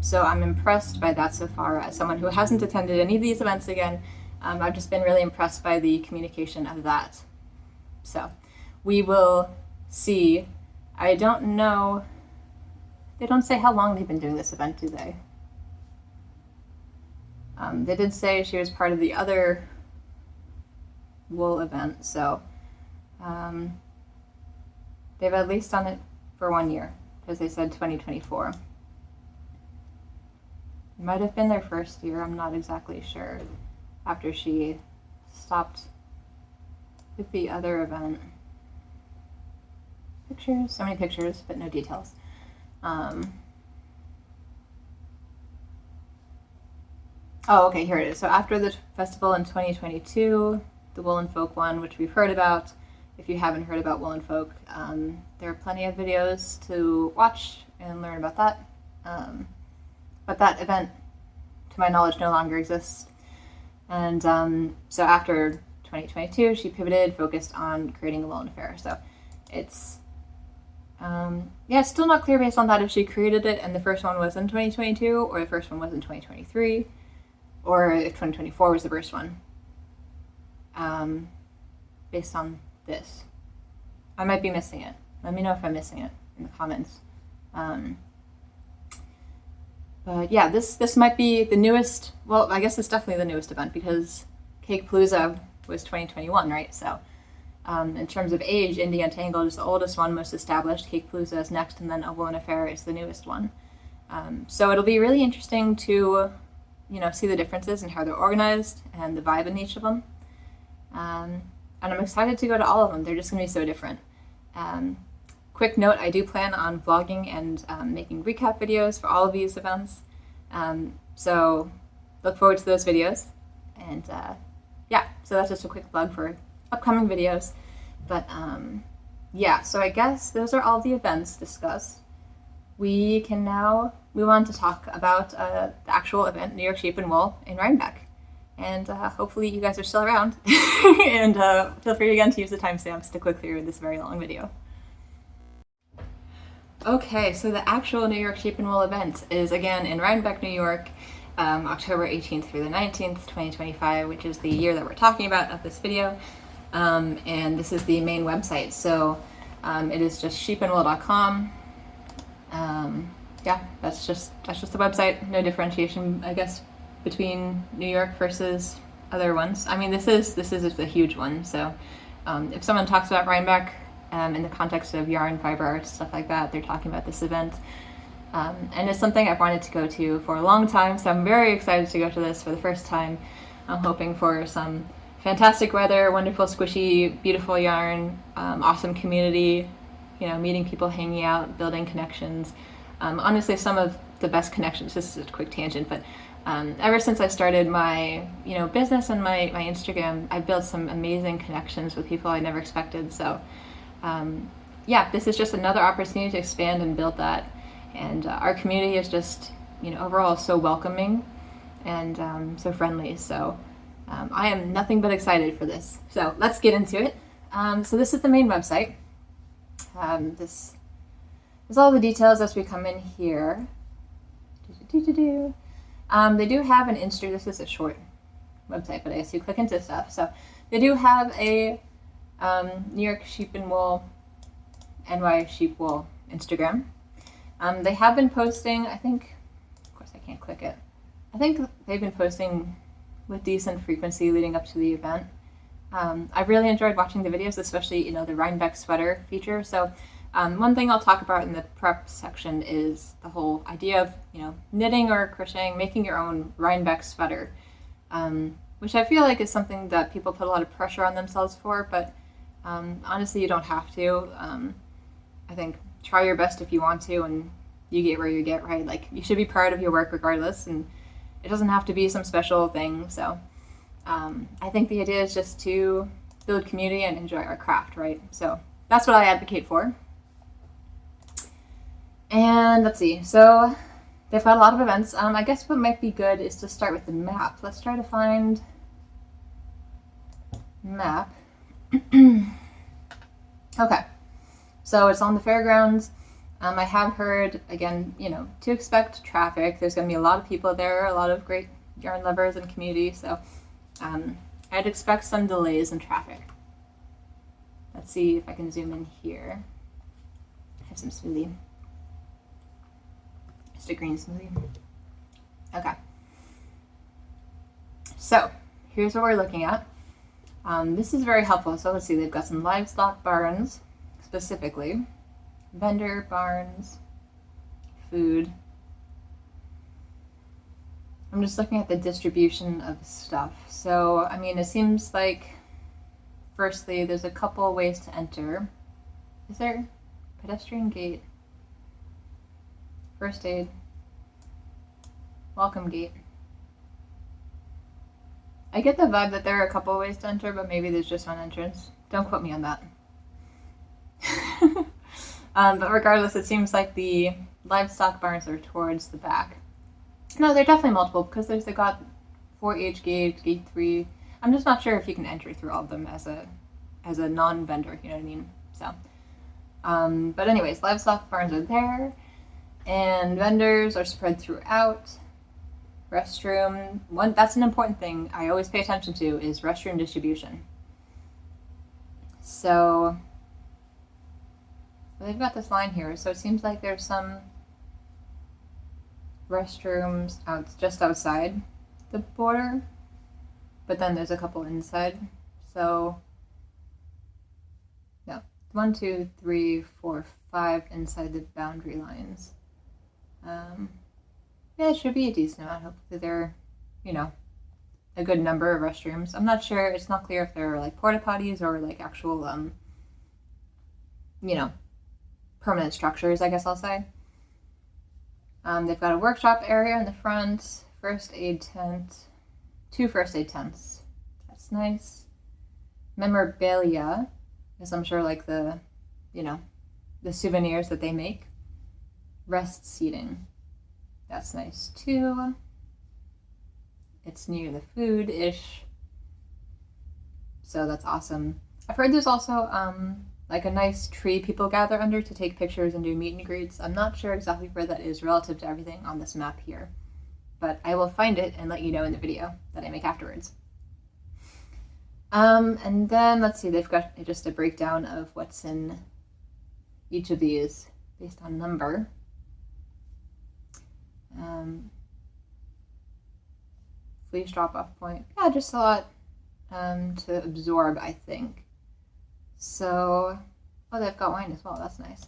So I'm impressed by that so far. As someone who hasn't attended any of these events again, I've just been really impressed by the communication of that. So we will see. I don't know, they don't say how long they've been doing this event, do they? They did say she was part of the other wool event, so they've at least done it for 1 year, because they said 2024. It might have been their first year, I'm not exactly sure, after she stopped with the other event. Pictures, so many pictures, but no details. Oh, okay, here it is. So after the festival in 2022, the Woolen Folk one, which we've heard about. If you haven't heard about Woolen Folk, there are plenty of videos to watch and learn about that. But that event, to my knowledge, no longer exists. And so after 2022, she pivoted, focused on creating A Woolen Affair. So it's, yeah, it's still not clear based on that if she created it and the first one was in 2022 or the first one was in 2023, or if 2024 was the first one. Based on this. I might be missing it. Let me know if I'm missing it in the comments. But yeah, this might be the newest, well, I guess it's definitely the newest event because CAKEpalooza was 2021, right? So in terms of age, Indie Untangled is the oldest one, most established. CAKEpalooza is next, and then A Woolen Affair is the newest one. So it'll be really interesting to, see the differences in how they're organized and the vibe in each of them. And I'm excited to go to all of them. They're just going to be so different. Quick note, I do plan on vlogging and making recap videos for all of these events. So look forward to those videos. And yeah, so that's just a quick plug for upcoming videos. But yeah, so I guess those are all the events discussed. We can now move on to talk about the actual event, New York Sheep and Wool in Rhinebeck. And hopefully you guys are still around. And feel free again to use the timestamps to click through this very long video. Okay, so the actual New York Sheep and Wool event is again in Rhinebeck, New York, October 18th through the 19th, 2025, which is the year that we're talking about of this video. And this is the main website. So it is just sheepandwool.com. Yeah, that's just the website. No differentiation, I guess, between New York versus other ones. I mean, this is a huge one. So if someone talks about Rhinebeck in the context of yarn, fiber arts, stuff like that, they're talking about this event. And it's something I've wanted to go to for a long time, so I'm very excited to go to this for the first time. I'm hoping for some fantastic weather, wonderful, squishy, beautiful yarn, awesome community, meeting people, hanging out, building connections. Honestly, some of the best connections, this is a quick tangent, but ever since I started my business and my Instagram, I've built some amazing connections with people I never expected. So yeah, this is just another opportunity to expand and build that. And our community is just, overall so welcoming and so friendly. So I am nothing but excited for this. So let's get into it. So this is the main website. This is all the details as we come in here. They do have an Insta. This is a short website, but I guess you click into stuff. So they do have a New York Sheep and Wool, NY Sheep Wool Instagram. They have been posting, I think, of course I can't click it. I think they've been posting with decent frequency leading up to the event. I've really enjoyed watching the videos, especially, you know, the Rhinebeck sweater feature. So one thing I'll talk about in the prep section is the whole idea of, you know, knitting or crocheting, making your own Rhinebeck sweater, which I feel like is something that people put a lot of pressure on themselves for, but honestly, you don't have to. I think try your best if you want to, and you get where you get, right? Like, you should be proud of your work regardless, and it doesn't have to be some special thing. So I think the idea is just to build community and enjoy our craft, right? So that's what I advocate for. And let's see, so they've got a lot of events. I guess what might be good is to start with the map. Let's try to find map. Okay, so it's on the fairgrounds. I have heard, again, you know, to expect traffic. There's going to be a lot of people there, a lot of great yarn lovers and community, so I'd expect some delays in traffic. Let's see if I can zoom in here. I have some smoothie. Just a green smoothie. Okay. So here's what we're looking at. This is very helpful. So let's see, they've got some livestock barns, specifically. Vendor barns, food. I'm just looking at the distribution of stuff. So, I mean, it seems like, firstly, there's a couple ways to enter. Is there pedestrian gate? First aid. Welcome gate. I get the vibe that there are a couple ways to enter, but maybe there's just one entrance. Don't quote me on that. But regardless, it seems like the livestock barns are towards the back. No, they're definitely multiple, because they've got 4H gate, gate 3. I'm just not sure if you can enter through all of them as a non-vendor, you know what I mean? So, but anyways, livestock barns are there, and vendors are spread throughout. Restroom, that's an important thing I always pay attention to, is restroom distribution. So they've got this line here, so it seems like there's some restrooms just outside the border, but then there's a couple inside. So yeah, 1, 2, 3, 4, 5 inside the boundary lines. Yeah, it should be a decent amount. Hopefully they're, you know, a good number of restrooms. I'm not sure, it's not clear if they're like porta potties or like actual, you know, permanent structures, I guess I'll say. They've got a workshop area in the front, first aid tent, 2 first aid tents. That's nice. Memorabilia, is I'm sure like the, you know, the souvenirs that they make. Rest seating. That's nice too. It's near the food-ish, so that's awesome. I've heard there's also like a nice tree people gather under to take pictures and do meet and greets. I'm not sure exactly where that is relative to everything on this map here, but I will find it and let you know in the video that I make afterwards. And then let's see, they've got just a breakdown of what's in each of these based on number. Fleece drop-off point. Yeah, just a lot to absorb, I think. So, oh, they've got wine as well. That's nice.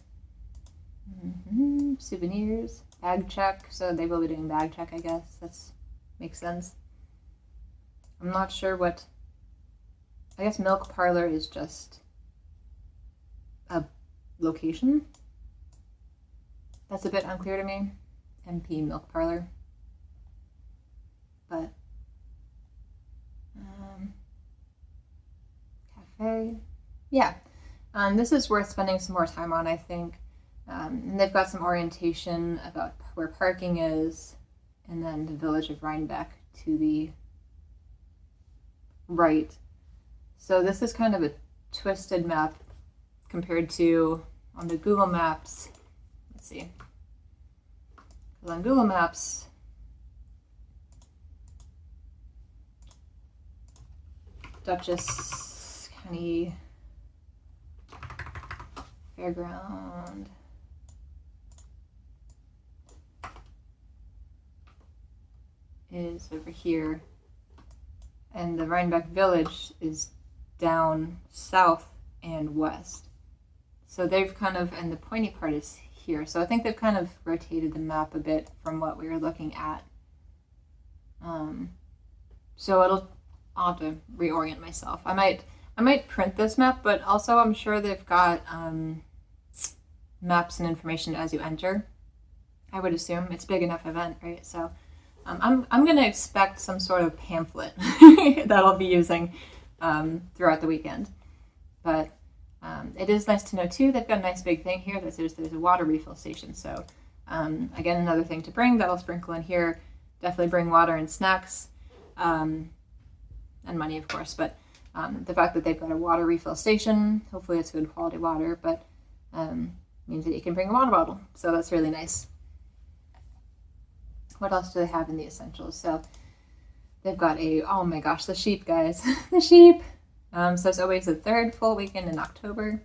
Souvenirs, bag check. So they will be doing bag check, I guess. That's makes sense. I'm not sure what. I guess milk parlor is just a location. That's a bit unclear to me. MP milk parlor, but cafe, yeah. This is worth spending some more time on, I think. And they've got some orientation about where parking is, and then the village of Rhinebeck to the right. So this is kind of a twisted map compared to on the Google Maps. Let's see. On Google Maps, Duchess County Fairground. is over here, and the Rhinebeck village is down south and west. So they've kind of, and the pointy part is here. So I think they've kind of rotated the map a bit from what we were looking at. So I'll have to reorient myself. I might print this map, but also I'm sure they've got maps and information as you enter. I would assume it's a big enough event, right? So I'm going to expect some sort of pamphlet that I'll be using throughout the weekend. But it is nice to know too, they've got a nice big thing here that says there's a water refill station. So again, another thing to bring that I'll sprinkle in here. Definitely bring water and snacks, and money, of course. But the fact that they've got a water refill station, hopefully it's good quality water, but means that you can bring a water bottle. So that's really nice. What else do they have in the essentials? So they've got oh my gosh, the sheep, guys. The sheep. So it's always the third full weekend in October.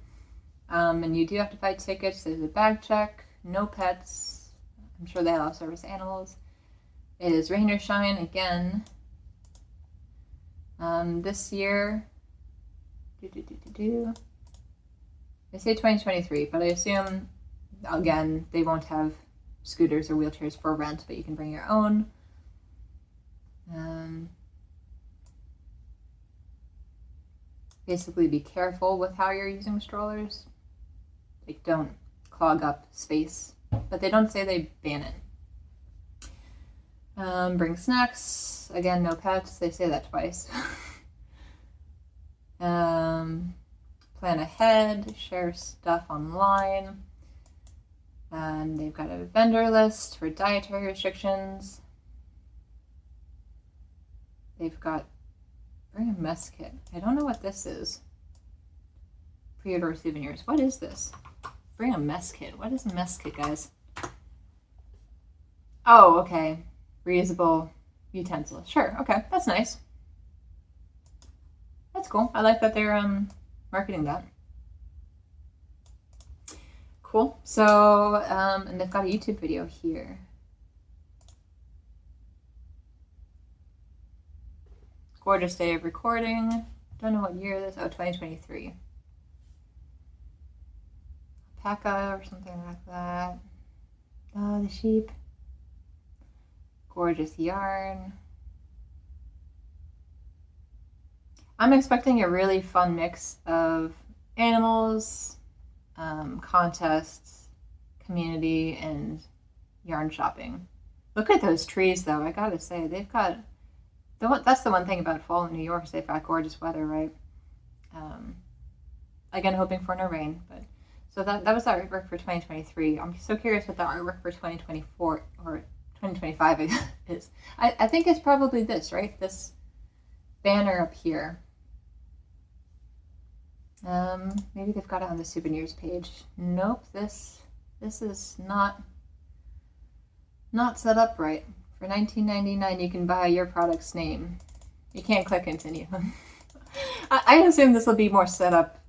And you do have to buy tickets. There's a bag check, no pets. I'm sure they allow service animals. It is rain or shine again. This year, they say 2023, but I assume, again, they won't have scooters or wheelchairs for rent, but you can bring your own. Basically, be careful with how you're using strollers. Like, don't clog up space, but they don't say they ban it. Bring snacks. Again, no pets. They say that twice. Plan ahead. Share stuff online. And they've got a vendor list for dietary restrictions. They've got bring a mess kit. I don't know what this is. Pre-order souvenirs. What is this? Bring a mess kit. What is a mess kit, guys? Oh, okay. Reusable utensils. Sure, okay, that's nice. That's cool. I like that they're marketing that. Cool. So, and they've got a YouTube video here. Gorgeous day of recording. Don't know what year this. Oh, 2023. Alpaca or something like that. Oh, the sheep. Gorgeous yarn. I'm expecting a really fun mix of animals, contests, community, and yarn shopping. Look at those trees, though. I gotta say, they've got that's the one thing about fall in New York is they've got gorgeous weather, right? Again, hoping for no rain, but so that was the artwork for 2023. I'm so curious what the artwork for 2024 or 2025 is. I think it's probably this, right? This banner up here. Maybe they've got it on the souvenirs page. Nope, this is not set up right. For $19.99, you can buy your product's name. You can't click continue. I assume this will be more set up.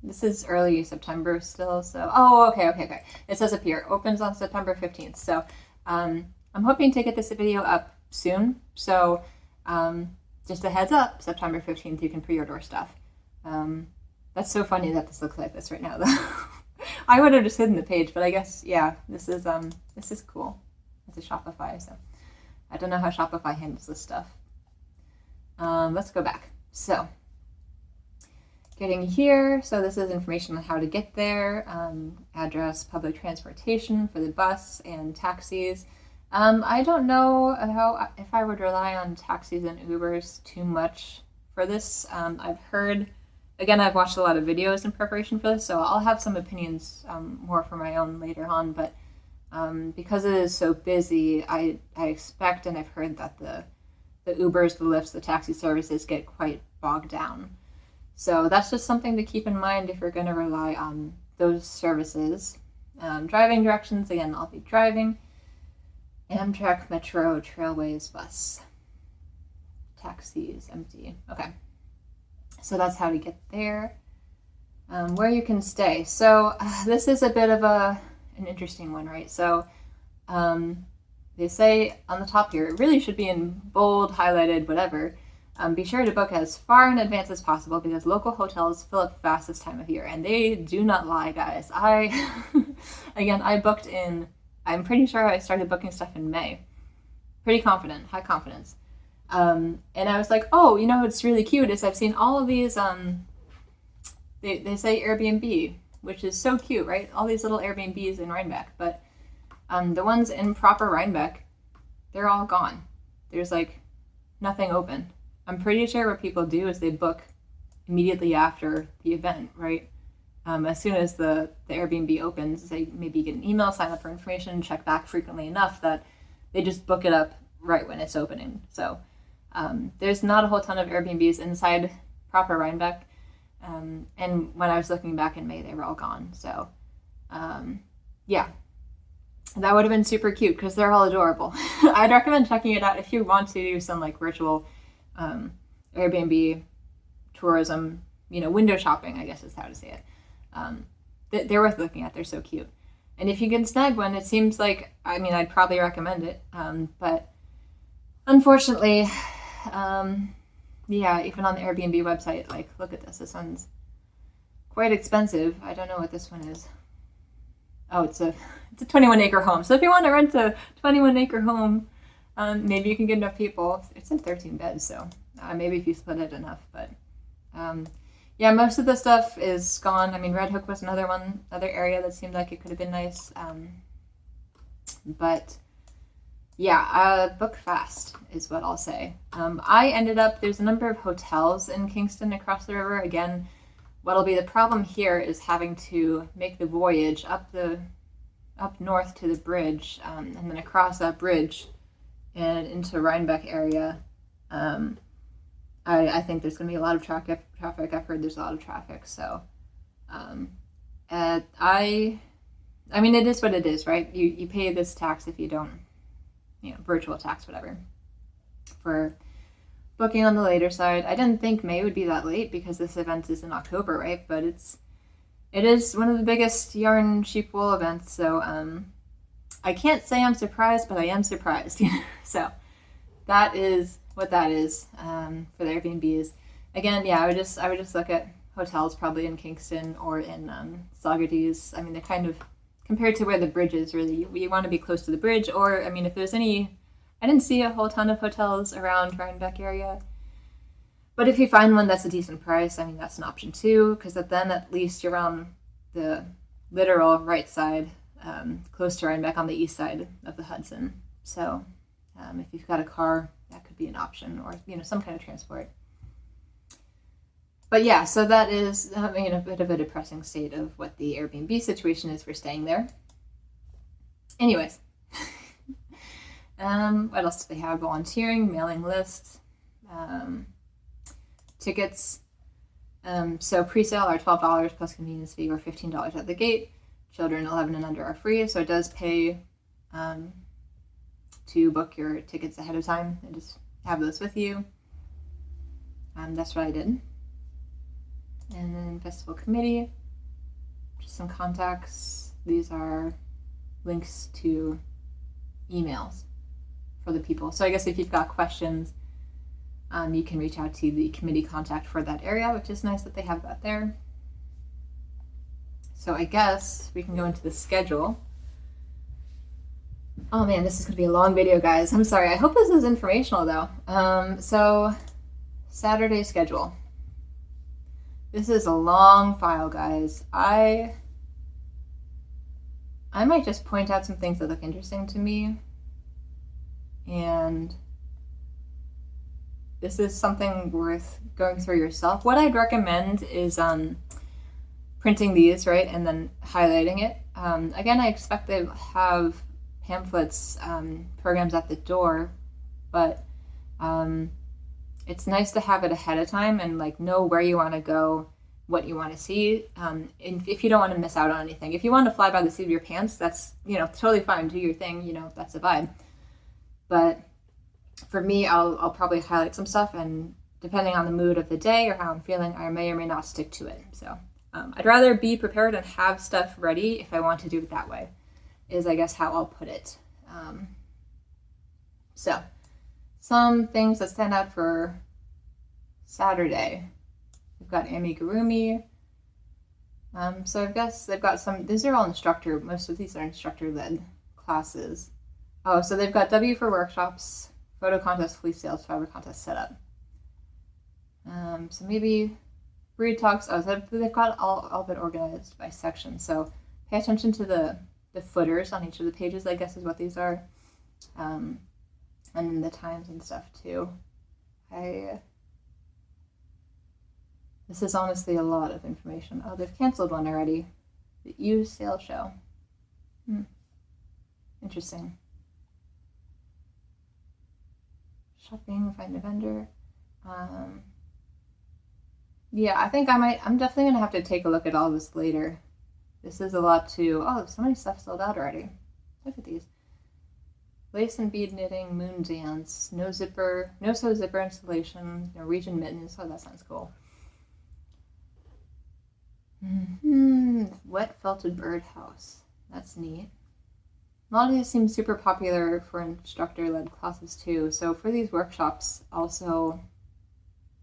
This is early September still, so okay. It says up here, opens on September 15th. So I'm hoping to get this video up soon. So just a heads up, September 15th, you can pre-order stuff. That's so funny that this looks like this right now, though. I would have just hidden the page, but I guess, yeah, this is cool. It's a Shopify, so I don't know how Shopify handles this stuff. Let's go back. So, getting here. So this is information on how to get there, address, public transportation for the bus and taxis. I don't know if I would rely on taxis and Ubers too much for this. I've heard, again, I've watched a lot of videos in preparation for this, so I'll have some opinions more for my own later on, but because it is so busy, I expect and I've heard that the Ubers, the Lyfts, the taxi services get quite bogged down. So that's just something to keep in mind if you're going to rely on those services. Driving directions, again, I'll be driving. Amtrak, Metro, Trailways, bus. Taxis, empty. Okay. So that's how to get there. Where you can stay. So this is a bit of an interesting one, right? So they say on the top here, it really should be in bold, highlighted, whatever. Be sure to book as far in advance as possible because local hotels fill up fast this time of year, and they do not lie, guys. Again, I booked in, I'm pretty sure I started booking stuff in May. Pretty confident, high confidence. And I was like, oh, you know what's really cute is I've seen all of these, they say Airbnb, which is so cute, right? All these little Airbnbs in Rhinebeck, but the ones in proper Rhinebeck, they're all gone. There's like nothing open. I'm pretty sure what people do is they book immediately after the event, right? As soon as the Airbnb opens, they maybe get an email, sign up for information, check back frequently enough that they just book it up right when it's opening. So there's not a whole ton of Airbnbs inside proper Rhinebeck. And when I was looking back in May, they were all gone. So yeah, that would have been super cute because they're all adorable. I'd recommend checking it out if you want to do some like virtual Airbnb tourism, you know, window shopping, I guess is how to say it. They're worth looking at. They're so cute. And if you can snag one, it seems like, I mean, I'd probably recommend it. But unfortunately, yeah, even on the Airbnb website, like, look at this. This one's quite expensive. I don't know what this one is. Oh, it's a 21-acre home. So if you want to rent a 21-acre home, maybe you can get enough people. It's in 13 beds, so maybe if you split it enough. But yeah, most of the stuff is gone. I mean, Red Hook was another area that seemed like it could have been nice. But yeah, book fast is what I'll say. I ended up, there's a number of hotels in Kingston across the river. Again, what'll be the problem here is having to make the voyage up north to the bridge, and then across that bridge and into Rhinebeck area. I think there's going to be a lot of traffic. I've heard there's a lot of traffic. So I mean, it is what it is, right? You pay this tax if you don't, you know, virtual tax, whatever, for booking on the later side. I didn't think May would be that late because this event is in October, right? But it is one of the biggest yarn sheep wool events. So I can't say I'm surprised, but I am surprised. So that is what that is for the Airbnbs. Again, yeah, I would just look at hotels probably in Kingston or in Saugerties. I mean, they're kind of, compared to where the bridge is, really, you want to be close to the bridge. Or, I mean, if there's any, I didn't see a whole ton of hotels around Rhinebeck area. But if you find one that's a decent price, I mean, that's an option too, because then at least you're on the literal right side, close to Rhinebeck on the east side of the Hudson. So if you've got a car, that could be an option, or, you know, some kind of transport. But yeah, so that is in a bit of a depressing state of what the Airbnb situation is for staying there. Anyways, what else do they have? Volunteering, mailing lists, tickets. So pre-sale are $12 plus convenience fee, or $15 at the gate. Children 11 and under are free, so it does pay to book your tickets ahead of time and just have those with you. That's what I did. And then festival committee, just some contacts. These are links to emails for the people. So I guess if you've got questions, you can reach out to the committee contact for that area, which is nice that they have that there. So I guess we can go into the schedule. Oh man, this is going to be a long video, guys. I'm sorry. I hope this is informational, though. So Saturday schedule. This is a long file, guys. I might just point out some things that look interesting to me. And this is something worth going through yourself. What I'd recommend is printing these, right, and then highlighting it. Again, I expect they have pamphlets, programs at the door, but it's nice to have it ahead of time and like know where you want to go, what you want to see. And if you don't want to miss out on anything, if you want to fly by the seat of your pants, that's, you know, totally fine. Do your thing, you know, that's the vibe. But for me, I'll probably highlight some stuff, and depending on the mood of the day or how I'm feeling, I may or may not stick to it. So I'd rather be prepared and have stuff ready if I want to do it that way, is I guess how I'll put it. So some things that stand out for Saturday. We've got amigurumi. So I guess they've got some, these are all instructor, most of these are instructor-led classes. Oh, so they've got W for workshops, photo contest, fleece sales, fabric contest setup. So maybe breed talks. Oh, so they've got all been organized by section. So pay attention to the footers on each of the pages, I guess is what these are. And the times and stuff too. This is honestly a lot of information. Oh, they've canceled one already. The used sale show. Interesting. Shopping, find a vendor. Yeah, I think I'm definitely gonna have to take a look at all this later. This is a lot too. Oh, so many stuff sold out already. Look at these. Lace and bead knitting, moon dance, no sew zipper installation, Norwegian mittens. Oh, that sounds cool. Wet felted birdhouse. That's neat. A lot of these seem super popular for instructor-led classes too. So for these workshops, also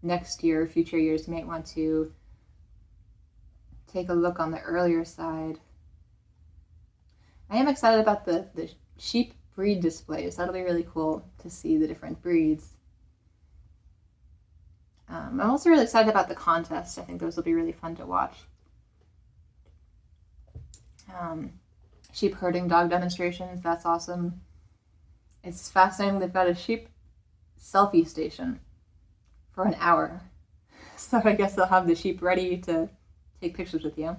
next year, future years, you might want to take a look on the earlier side. I am excited about the sheep breed displays. That'll be really cool to see the different breeds. I'm also really excited about the contest. I think those will be really fun to watch. Sheep herding dog demonstrations, that's awesome. It's fascinating, they've got a sheep selfie station for an hour. So I guess they'll have the sheep ready to take pictures with you.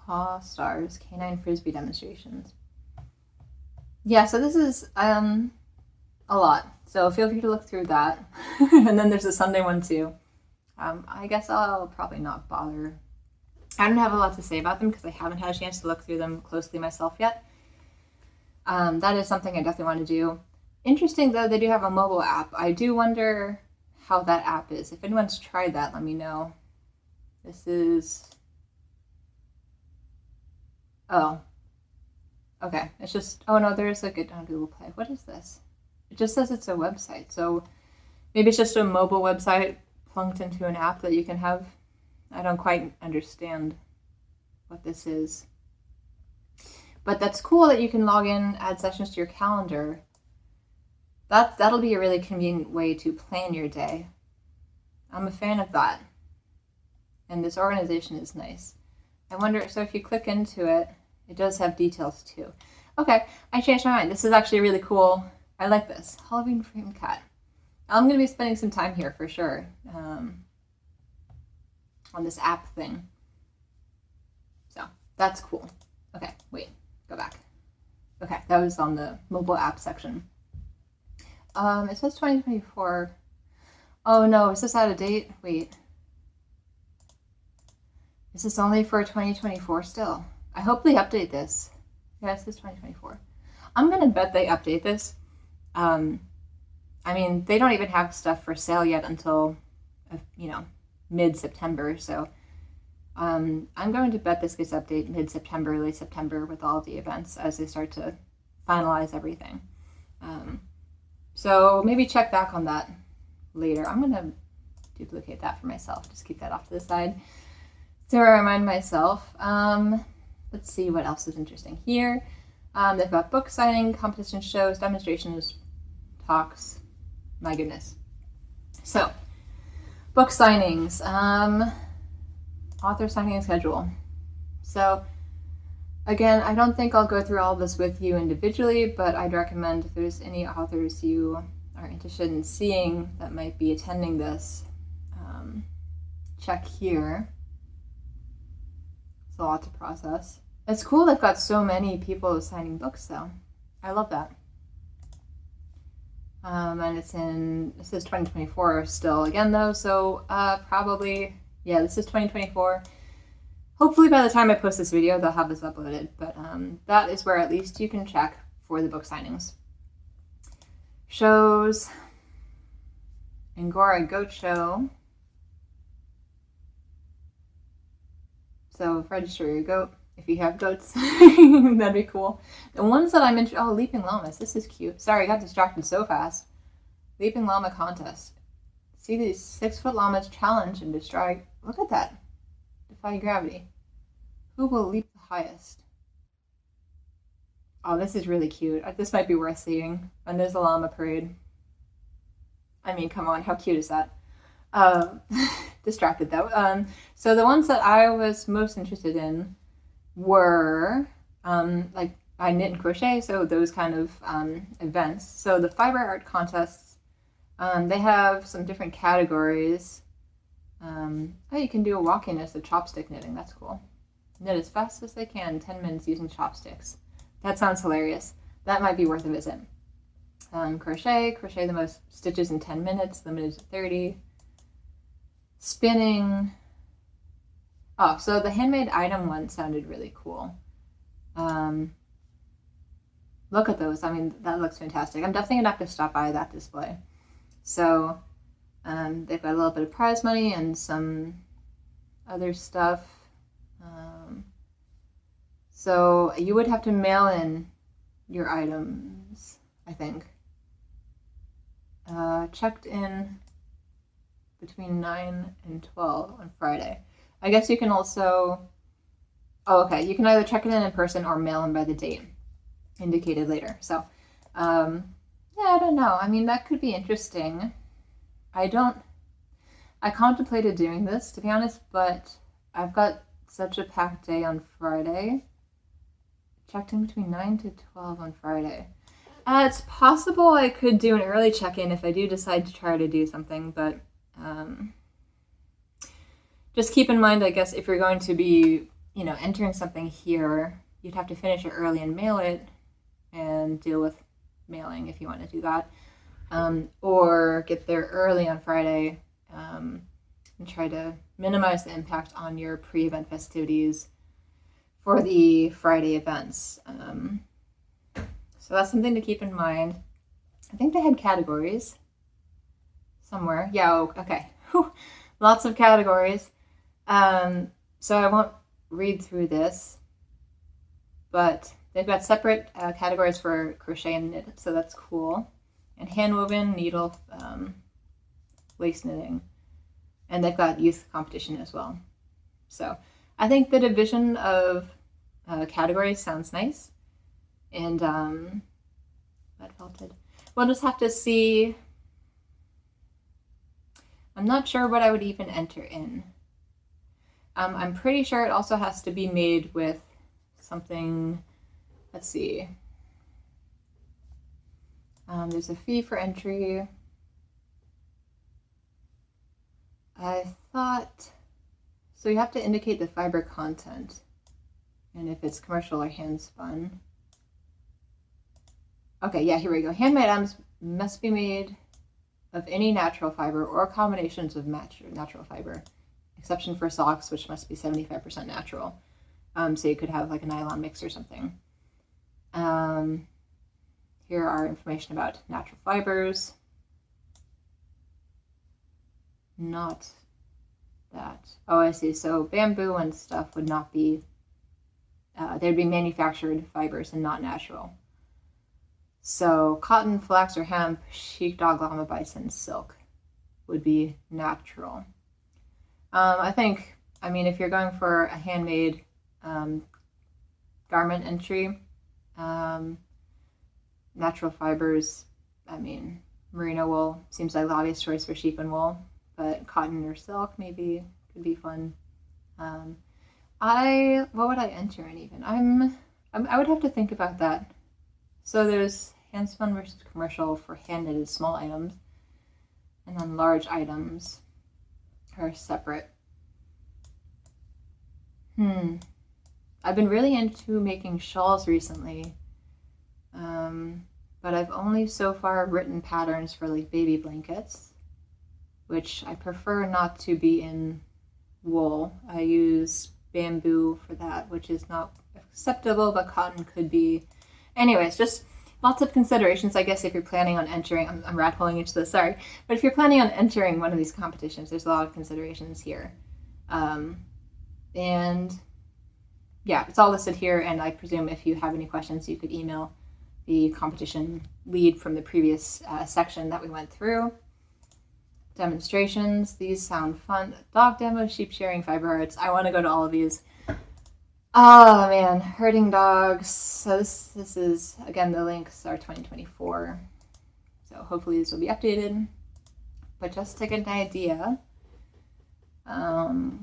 Paw stars, canine frisbee demonstrations. Yeah, so this is a lot. So feel free to look through that. And then there's a Sunday one too. I guess I'll probably not bother. I don't have a lot to say about them because I haven't had a chance to look through them closely myself yet. That is something I definitely want to do. Interesting though, they do have a mobile app. I do wonder how that app is. If anyone's tried that, let me know. This is... Oh. Okay, it's just... Oh no, there's like a on Google Play. What is this? It just says it's a website. So maybe it's just a mobile website plunked into an app that you can have. I don't quite understand what this is. But that's cool that you can log in, add sessions to your calendar. That'll be a really convenient way to plan your day. I'm a fan of that. And this organization is nice. I wonder, so if you click into it, it does have details too. Okay, I changed my mind. This is actually really cool. I like this. Halloween frame cat. I'm going to be spending some time here for sure. On this app thing. So that's cool. Okay, wait, go back. Okay, that was on the mobile app section. It says 2024. Oh no, is this out of date? Wait. Is this only for 2024 still? I hope they update this. Yeah, it says 2024. I'm gonna bet they update this. I mean, they don't even have stuff for sale yet until, mid-September, so I'm going to bet this gets updated mid-September, late September with all of the events as they start to finalize everything. So maybe check back on that later. I'm going to duplicate that for myself, just keep that off to the side to remind myself. Let's see what else is interesting here. They've got book signing, competition shows, demonstrations, talks. My goodness. So, book signings, author signing schedule. So again, I don't think I'll go through all of this with you individually, but I'd recommend if there's any authors you are interested in seeing that might be attending this, check here. It's a lot to process. It's cool they've got so many people signing books though. I love that. And it says 2024 still again though, so probably, yeah, this is 2024. Hopefully by the time I post this video, they'll have this uploaded, but that is where at least you can check for the book signings. Shows, Angora Goat Show. So register your goat if you have goats. That'd be cool. The ones that I'm interested, oh, leaping llamas. This is cute. Sorry, I got distracted so fast. Leaping llama contest. See these 6-foot llamas challenge and destroy. Look at that. Defy gravity. Who will leap the highest? Oh, this is really cute. This might be worth seeing. And there's a llama parade. I mean, come on, how cute is that? Distracted though. So the ones that I was most interested in were like I knit and crochet, so those kind of events. So the fiber art contests, they have some different categories. Oh, you can do a walk-in as a chopstick knitting. That's cool. Knit as fast as they can, 10 minutes using chopsticks. That sounds hilarious. That might be worth a visit. Crochet the most stitches in 10 minutes, limited to 30. Spinning. Oh, so the handmade item one sounded really cool. Look at those. I mean, that looks fantastic. I'm definitely gonna have to stop by that display. So they've got a little bit of prize money and some other stuff. So you would have to mail in your items, I think. Checked in between 9 and 12 on Friday. I guess you can also, oh, okay, you can either check it in person or mail in by the date indicated later. So, yeah, I don't know. I mean, that could be interesting. I contemplated doing this, to be honest, but I've got such a packed day on Friday. Checked in between 9 to 12 on Friday. It's possible I could do an early check-in if I do decide to try to do something, but just keep in mind, I guess, if you're going to be, you know, entering something here, you'd have to finish it early and mail it and deal with mailing if you want to do that. Or get there early on Friday and try to minimize the impact on your pre-event festivities for the Friday events. So that's something to keep in mind. I think they had categories somewhere. Yeah, okay. Whew. Lots of categories. So I won't read through this, but they've got separate categories for crochet and knit, so that's cool. And handwoven, needle, lace knitting. And they've got youth competition as well. So I think the division of categories sounds nice. And that felted. We'll just have to see. I'm not sure what I would even enter in. I'm pretty sure it also has to be made with something, let's see. There's a fee for entry. I thought, so you have to indicate the fiber content and if it's commercial or hand spun. Okay, yeah, here we go. Handmade items must be made of any natural fiber or combinations of natural fiber. Exception for socks, which must be 75% natural. So you could have like a nylon mix or something. Here are information about natural fibers. Not that. Oh, I see. So bamboo and stuff would not be, they'd be manufactured fibers and not natural. So cotton, flax, or hemp, sheepdog, llama, bison, silk would be natural. I think, I mean, if you're going for a handmade garment entry, natural fibers, I mean, merino wool seems like the obvious choice for sheep and wool, but cotton or silk maybe could be fun. What would I enter in even? I would have to think about that. So there's hand spun versus commercial for hand knitted small items, and then large items are separate. I've been really into making shawls recently, but I've only so far written patterns for like baby blankets, which I prefer not to be in wool. I use bamboo for that, which is not acceptable, but cotton could be. Anyways, just lots of considerations, I guess, if you're planning on entering. I'm rat holing into this, sorry. But if you're planning on entering one of these competitions, there's a lot of considerations here. And yeah, it's all listed here, and I presume if you have any questions, you could email the competition lead from the previous section that we went through. Demonstrations, these sound fun. Dog demo, sheep shearing, fiber arts. I want to go to all of these. Oh man, herding dogs. So this is, again, the links are 2024. So hopefully these will be updated. But just to get an idea,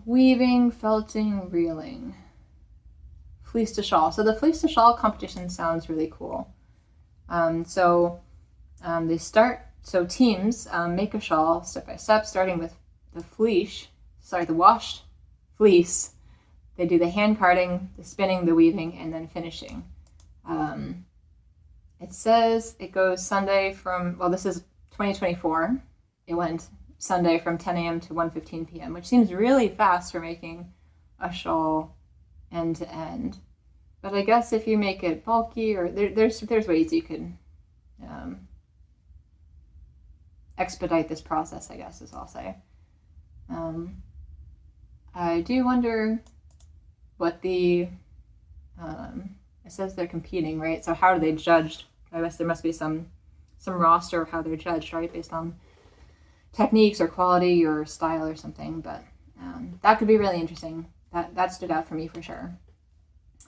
weaving, felting, reeling, fleece to shawl. So the fleece to shawl competition sounds really cool. They start, so teams make a shawl step by step, starting with the washed fleece. They do the hand carding, the spinning, the weaving, and then finishing. It says it goes Sunday from, well, this is 2024. It went Sunday from 10 a.m. to 1:15 p.m., which seems really fast for making a shawl end to end. But I guess if you make it bulky, or there's ways you can expedite this process, I guess is all I'll say. I do wonder what it says they're competing, right? So how do they judge? I guess there must be some roster of how they're judged, right? Based on techniques or quality or style or something, but that could be really interesting. That stood out for me for sure.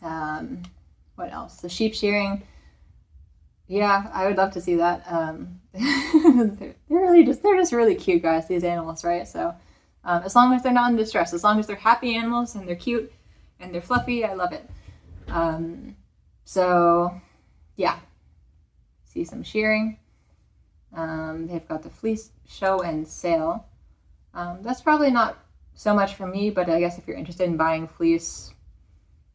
What else? The sheep shearing. Yeah, I would love to see that. They're just really cute, guys, these animals, right? So as long as they're not in distress, as long as they're happy animals and they're cute and they're fluffy, I love it. So yeah, see some shearing. They've got the fleece show and sale. That's probably not so much for me, but I guess if you're interested in buying fleece,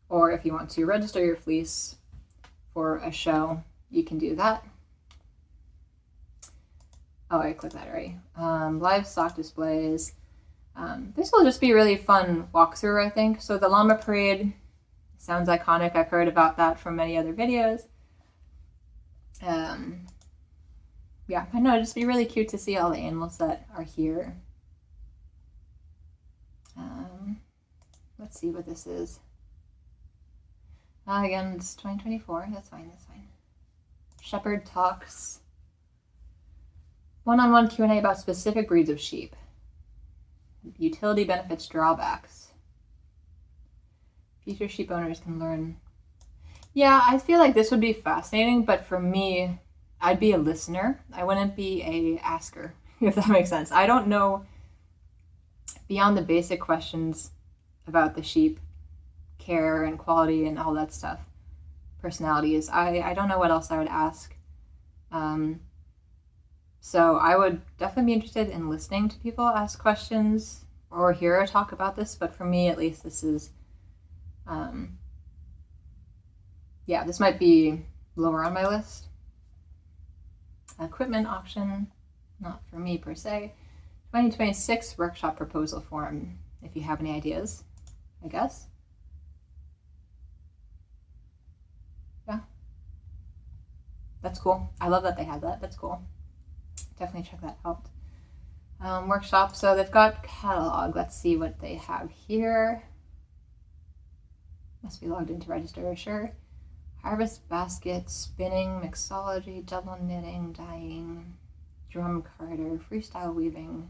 or if you want to register your fleece for a show, you can do that. Oh, I clicked that already. Livestock displays. This will just be really fun walkthrough, I think. So the llama parade sounds iconic. I've heard about that from many other videos. Yeah, I know, it'd just be really cute to see all the animals that are here. Let's see what this is. Again, it's 2024. That's fine. Shepherd talks. One-on-one Q&A about specific breeds of sheep. Utility benefits, drawbacks. Future sheep owners can learn. Yeah, I feel like this would be fascinating, but for me, I'd be a listener. I wouldn't be a asker, if that makes sense. I don't know, beyond the basic questions about the sheep, care and quality and all that stuff, personalities, I don't know what else I would ask. So I would definitely be interested in listening to people ask questions or hear a talk about this, but for me at least, this is this might be lower on my list. Equipment auction, not for me per se. 2026 workshop proposal form, if you have any ideas, I guess. Yeah, that's cool. I love that they have that. That's cool. Definitely check that out. Workshop, so they've got catalog. Let's see what they have here. Must be logged in to register, sure. Harvest basket, spinning, mixology, double knitting, dyeing, drum carder, freestyle weaving,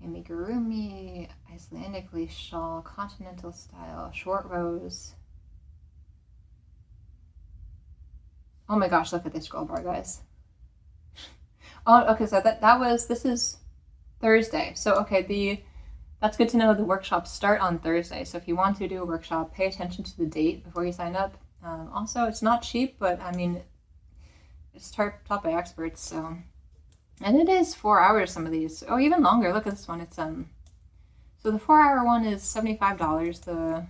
amigurumi, Icelandic lace shawl, continental style, short rows. Oh my gosh, look at this scroll bar, guys. Oh, okay, so this is Thursday. So, okay, that's good to know. The workshops start on Thursday. So if you want to do a workshop, pay attention to the date before you sign up. Also, it's not cheap, but I mean, it's taught by experts. So, and it is 4 hours, some of these. Oh, even longer. Look at this one. It's so the 4-hour one is $75. The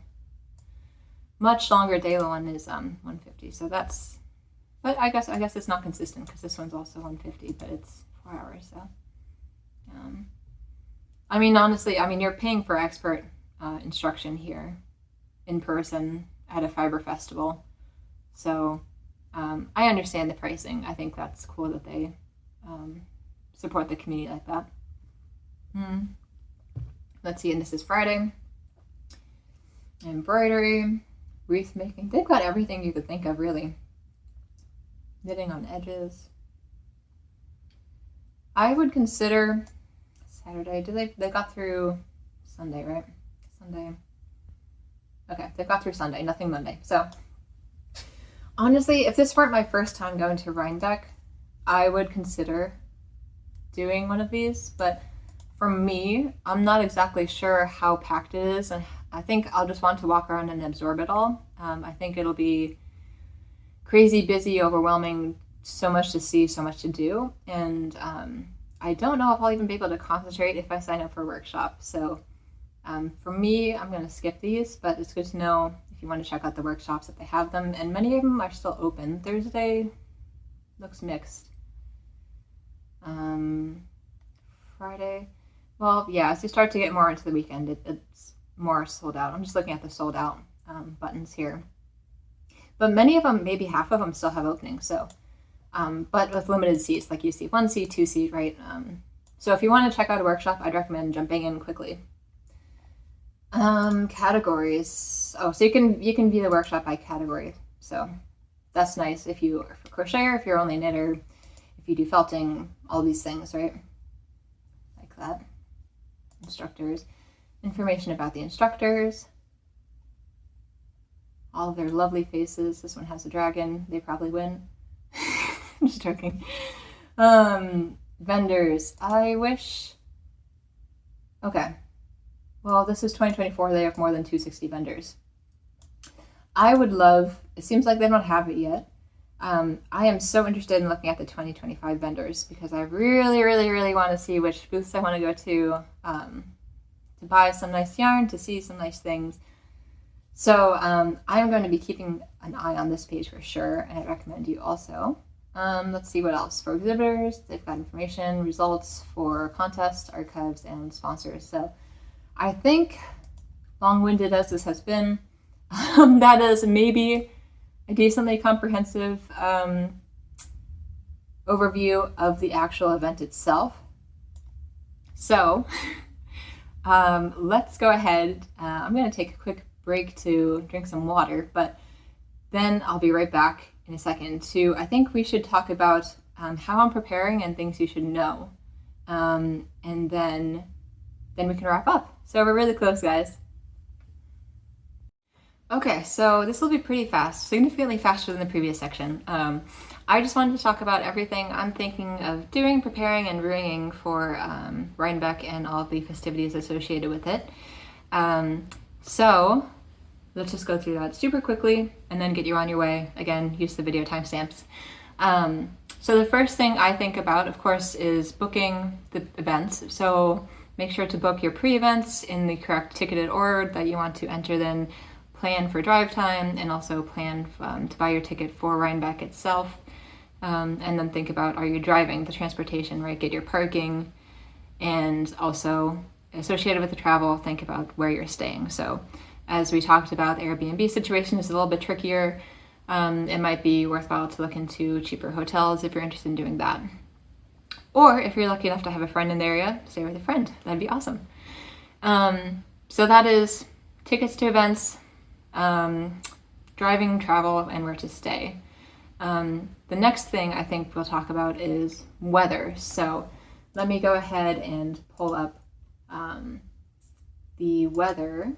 much longer daily one is $150. So that's, but I guess it's not consistent because this one's also $150, but it's 4 hours. So, I mean, honestly, you're paying for expert instruction here in person at a fiber festival. So I understand the pricing. I think that's cool that they support the community like that. Let's see, and this is Friday. embroidery, wreath making. They've got everything you could think of, really. Knitting on edges. I would consider Saturday. They got through Sunday, right? Sunday. Okay, they've got through Sunday, nothing Monday. So honestly, if this weren't my first time going to Rhinebeck, I would consider doing one of these. But for me, I'm not exactly sure how packed it is, and I think I'll just want to walk around and absorb it all. I think it'll be crazy busy, overwhelming, so much to see, so much to do, and I don't know if I'll even be able to concentrate if I sign up for a workshop. So for me, I'm going to skip these, but it's good to know if you want to check out the workshops if they have them, and many of them are still open. Thursday looks mixed. Friday, well, yeah, as you start to get more into the weekend, it's more sold out. I'm just looking at the sold out buttons here. But many of them, maybe half of them, still have openings. So, but with limited seats, like you see 1 seat, 2 seat, right? So if you want to check out a workshop, I'd recommend jumping in quickly. Categories. Oh, so you can view the workshop by category. So that's nice if you are a crocheter, if you're only a knitter, if you do felting, all these things, right? Like that. Instructors. Information about the instructors. All of their lovely faces. This one has a dragon. They probably win. I'm just joking. Vendors. I wish... Okay. Well, this is 2024. They have more than 260 vendors. I would love... It seems like they don't have it yet. I am so interested in looking at the 2025 vendors because I really, really, really want to see which booths I want to go to buy some nice yarn, to see some nice things. So I'm going to be keeping an eye on this page for sure, and I recommend you also. Let's see what else. For exhibitors, they've got information, results for contests, archives, and sponsors. So I think, long-winded as this has been, that is maybe a decently comprehensive overview of the actual event itself. So let's go ahead. I'm going to take a quick break to drink some water, but then I'll be right back in a second to, I think we should talk about how I'm preparing and things you should know. And then we can wrap up. So we're really close, guys. Okay, so this will be pretty fast, significantly faster than the previous section. I just wanted to talk about everything I'm thinking of doing, preparing, and bringing for Rhinebeck and all the festivities associated with it. So let's just go through that super quickly and then get you on your way. Again, use the video timestamps. So the first thing I think about, of course, is booking the events. So make sure to book your pre-events in the correct ticketed order that you want to enter, then plan for drive time, and also plan to buy your ticket for Rhinebeck itself. And then think about, are you driving? The transportation, right? Get your parking, and also associated with the travel, think about where you're staying. So as we talked about, the Airbnb situation is a little bit trickier. It might be worthwhile to look into cheaper hotels if you're interested in doing that. Or if you're lucky enough to have a friend in the area, stay with a friend. That'd be awesome. So that is tickets to events, driving, travel, and where to stay. The next thing I think we'll talk about is weather. So let me go ahead and pull up the weather.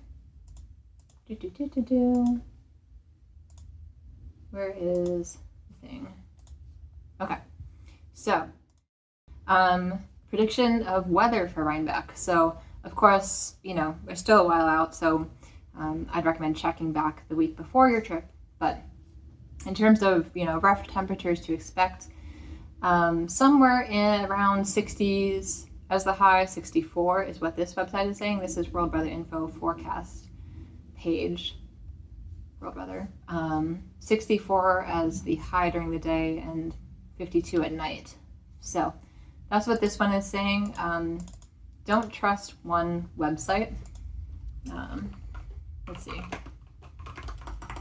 Where is the thing? Okay, so prediction of weather for Rhinebeck. So of course, we're still a while out, so I'd recommend checking back the week before your trip. But in terms of rough temperatures to expect, somewhere in around 60s as the high. 64 is what this website is saying. This is World Weather Info forecast page. World weather. 64 as the high during the day and 52 at night. So that's what this one is saying. Don't trust one website. Let's see.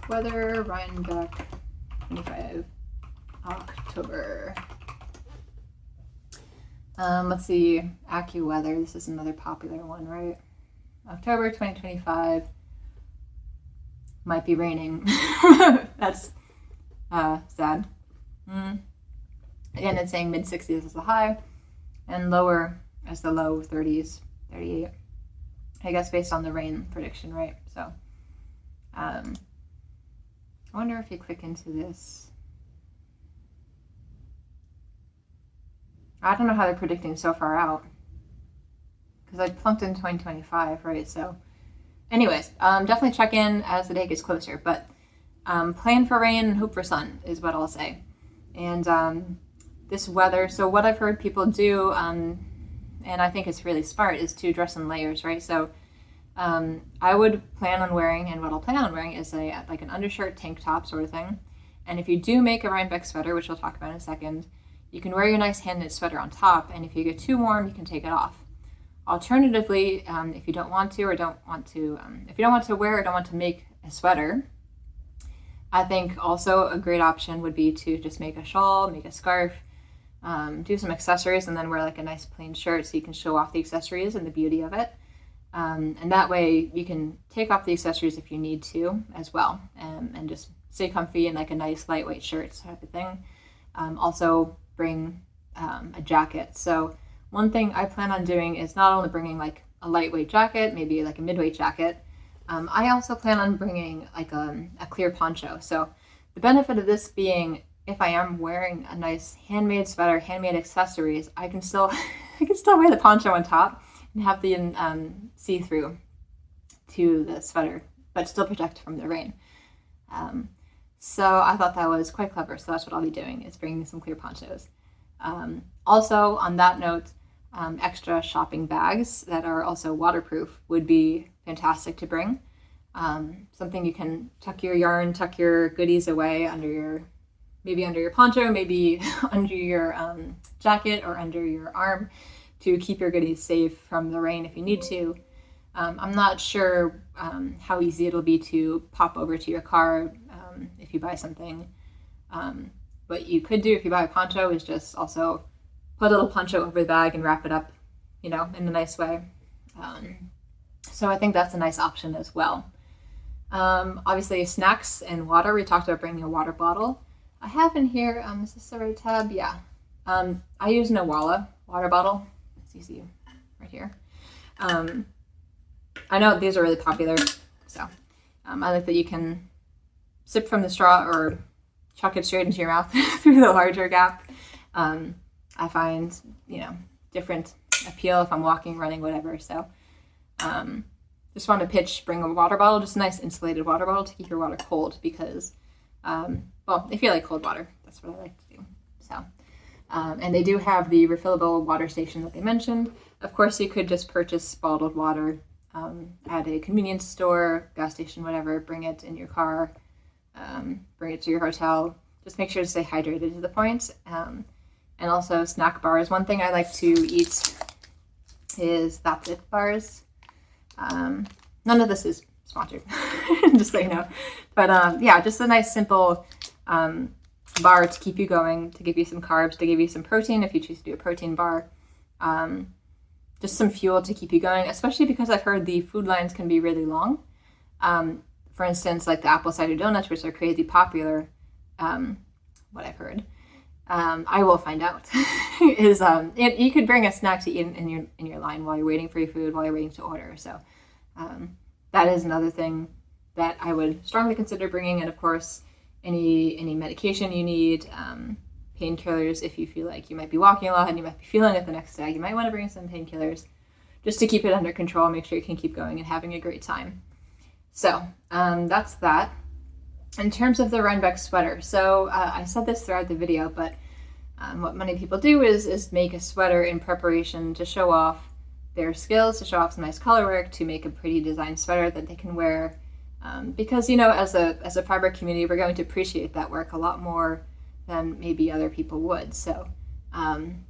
Weather Rhinebeck 25 October. Let's see. AccuWeather. Weather. This is another popular one, right? October 2025. might be raining. That's sad. Again, it's saying mid-60s as the high and lower as the low 30s, 38. I guess based on the rain prediction, right? So I wonder if you click into this. I don't know how they're predicting so far out because I plunked in 2025, right? So anyways, definitely check in as the day gets closer, but plan for rain and hope for sun is what I'll say. And this weather, so what I've heard people do, and I think it's really smart, is to dress in layers, right? So I would plan on wearing, and what I'll plan on wearing is like an undershirt tank top sort of thing. And if you do make a Rhinebeck sweater, which we'll talk about in a second, you can wear your nice hand-knit sweater on top, and if you get too warm, you can take it off. Alternatively, if you don't want to, or if you don't want to wear or don't want to make a sweater, I think also a great option would be to just make a shawl, make a scarf, do some accessories, and then wear like a nice plain shirt so you can show off the accessories and the beauty of it. And that way you can take off the accessories if you need to as well, and just stay comfy in like a nice lightweight shirt type of thing. Also bring a jacket. So one thing I plan on doing is not only bringing like a lightweight jacket, maybe like a midweight jacket, I also plan on bringing like a clear poncho. So the benefit of this being, if I am wearing a nice handmade sweater, handmade accessories, I can still wear the poncho on top and have the see-through to the sweater, but still protect from the rain. So I thought that was quite clever. So that's what I'll be doing, is bringing some clear ponchos. Also, on that note, extra shopping bags that are also waterproof would be fantastic to bring. Something you can tuck your yarn, tuck your goodies away maybe under your poncho, maybe under your jacket or under your arm, to keep your goodies safe from the rain if you need to. I'm not sure how easy it'll be to pop over to your car if you buy something. What you could do if you buy a poncho is just also put a little poncho over the bag and wrap it up, in a nice way. So I think that's a nice option as well. Obviously, snacks and water. We talked about bringing a water bottle. I have in here, is this the right tab? Yeah. I use an Awala water bottle. It's easy right here. I know these are really popular, so I like that you can sip from the straw or chuck it straight into your mouth through the larger gap. I find, different appeal if I'm walking, running, whatever. So just want to bring a water bottle, just a nice insulated water bottle to keep your water cold because, if you like cold water, that's what I like to do. So, and they do have the refillable water station that they mentioned. Of course, you could just purchase bottled water at a convenience store, gas station, whatever, bring it in your car, bring it to your hotel. Just make sure to stay hydrated to the point. And also snack bars. One thing I like to eat is That's It bars. None of this is sponsored, just so you know. But just a nice simple bar to keep you going, to give you some carbs, to give you some protein if you choose to do a protein bar. Just some fuel to keep you going, especially because I've heard the food lines can be really long. For instance, like the apple cider donuts, which are crazy popular, what I've heard. I will find out. You could bring a snack to eat in your line while you're waiting for your food, while you're waiting to order. So that is another thing that I would strongly consider bringing. And of course, any medication you need, painkillers if you feel like you might be walking a lot and you might be feeling it the next day. You might want to bring some painkillers just to keep it under control, make sure you can keep going and having a great time. So that's that. In terms of the Rhinebeck sweater, so I said this throughout the video, but what many people do is make a sweater in preparation to show off their skills, to show off some nice color work, to make a pretty designed sweater that they can wear. Because, as a fabric community, we're going to appreciate that work a lot more than maybe other people would. So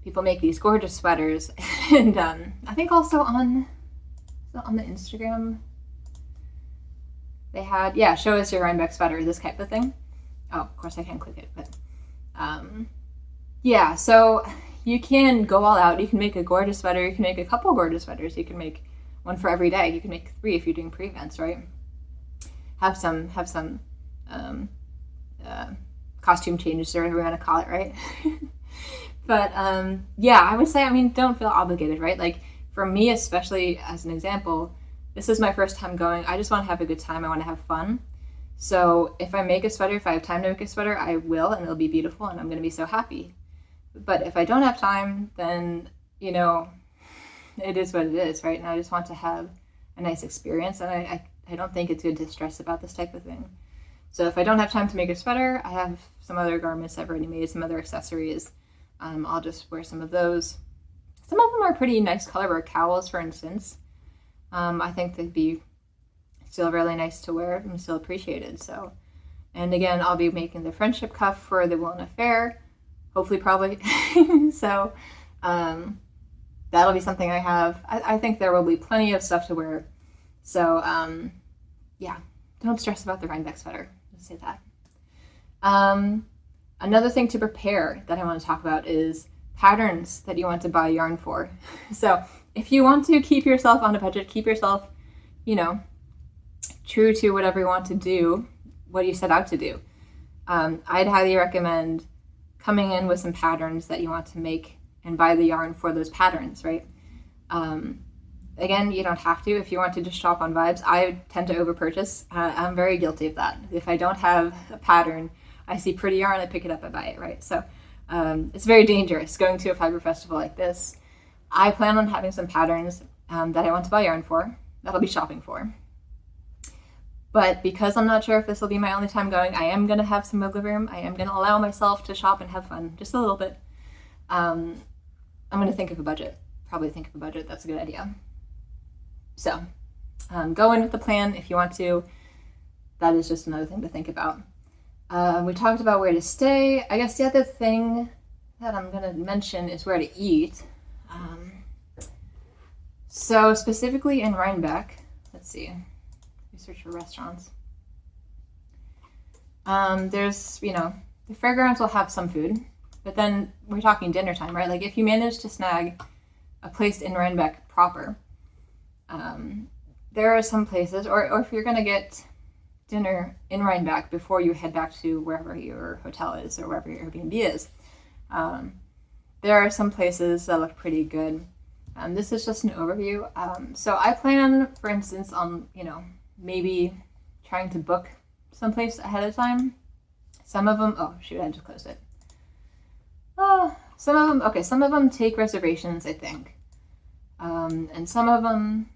people make these gorgeous sweaters. And I think also on the Instagram, they had, show us your Rhinebeck sweater, this type of thing. Oh, of course I can't click it, but so you can go all out. You can make a gorgeous sweater. You can make a couple gorgeous sweaters. You can make one for every day. You can make 3 if you're doing pre-events, right? have some costume changes or whatever you want to call it, right? But yeah, I would say, I mean, don't feel obligated, right? Like for me, especially as an example, this is my first time going. I just want to have a good time. I want to have fun. So if I make a sweater, if I have time to make a sweater, I will, and it'll be beautiful, and I'm going to be so happy. But if I don't have time, then, you know, it is what it is, right? And I just want to have a nice experience, and I don't think it's good to stress about this type of thing. So if I don't have time to make a sweater, I have some other garments I've already made, some other accessories. I'll just wear some of those. Some of them are pretty nice color work. Cowls, for instance. I think they'd be still really nice to wear and still appreciated. So, and again, I'll be making the friendship cuff for the Woolen Affair. Hopefully, probably. So that'll be something I have. I think there will be plenty of stuff to wear. So yeah, don't stress about the Rhinebeck sweater. Let's say that. Another thing to prepare that I want to talk about is patterns that you want to buy yarn for. So if you want to keep yourself on a budget, keep yourself, you know, true to whatever you want to do, what you set out to do, I'd highly recommend coming in with some patterns that you want to make and buy the yarn for those patterns, right? Again, you don't have to. If you want to just shop on vibes, I tend to over purchase. I'm very guilty of that. If I don't have a pattern, I see pretty yarn, I pick it up, I buy it, right? So it's very dangerous going to a fiber festival like this. I plan on having some patterns that I want to buy yarn for, that I'll be shopping for. But because I'm not sure if this will be my only time going, I am going to have some wiggle room. I am going to allow myself to shop and have fun, just a little bit. I'm going to think of a budget. Probably think of a budget. That's a good idea. So go in with the plan if you want to. That is just another thing to think about. We talked about where to stay. I guess the other thing that I'm going to mention is where to eat. So specifically in Rhinebeck, let's see. Search for restaurants. There's, you know, the fairgrounds will have some food, but then we're talking dinner time, right? Like if you manage to snag a place in Rhinebeck proper, there are some places, or if you're going to get dinner in Rhinebeck before you head back to wherever your hotel is or wherever your Airbnb is, there are some places that look pretty good. This is just an overview. So I plan, for instance, on, you know, maybe trying to book someplace ahead of time. Some of them, oh shoot, I just closed it. Some of them, okay, some of them take reservations, I think. And some of them,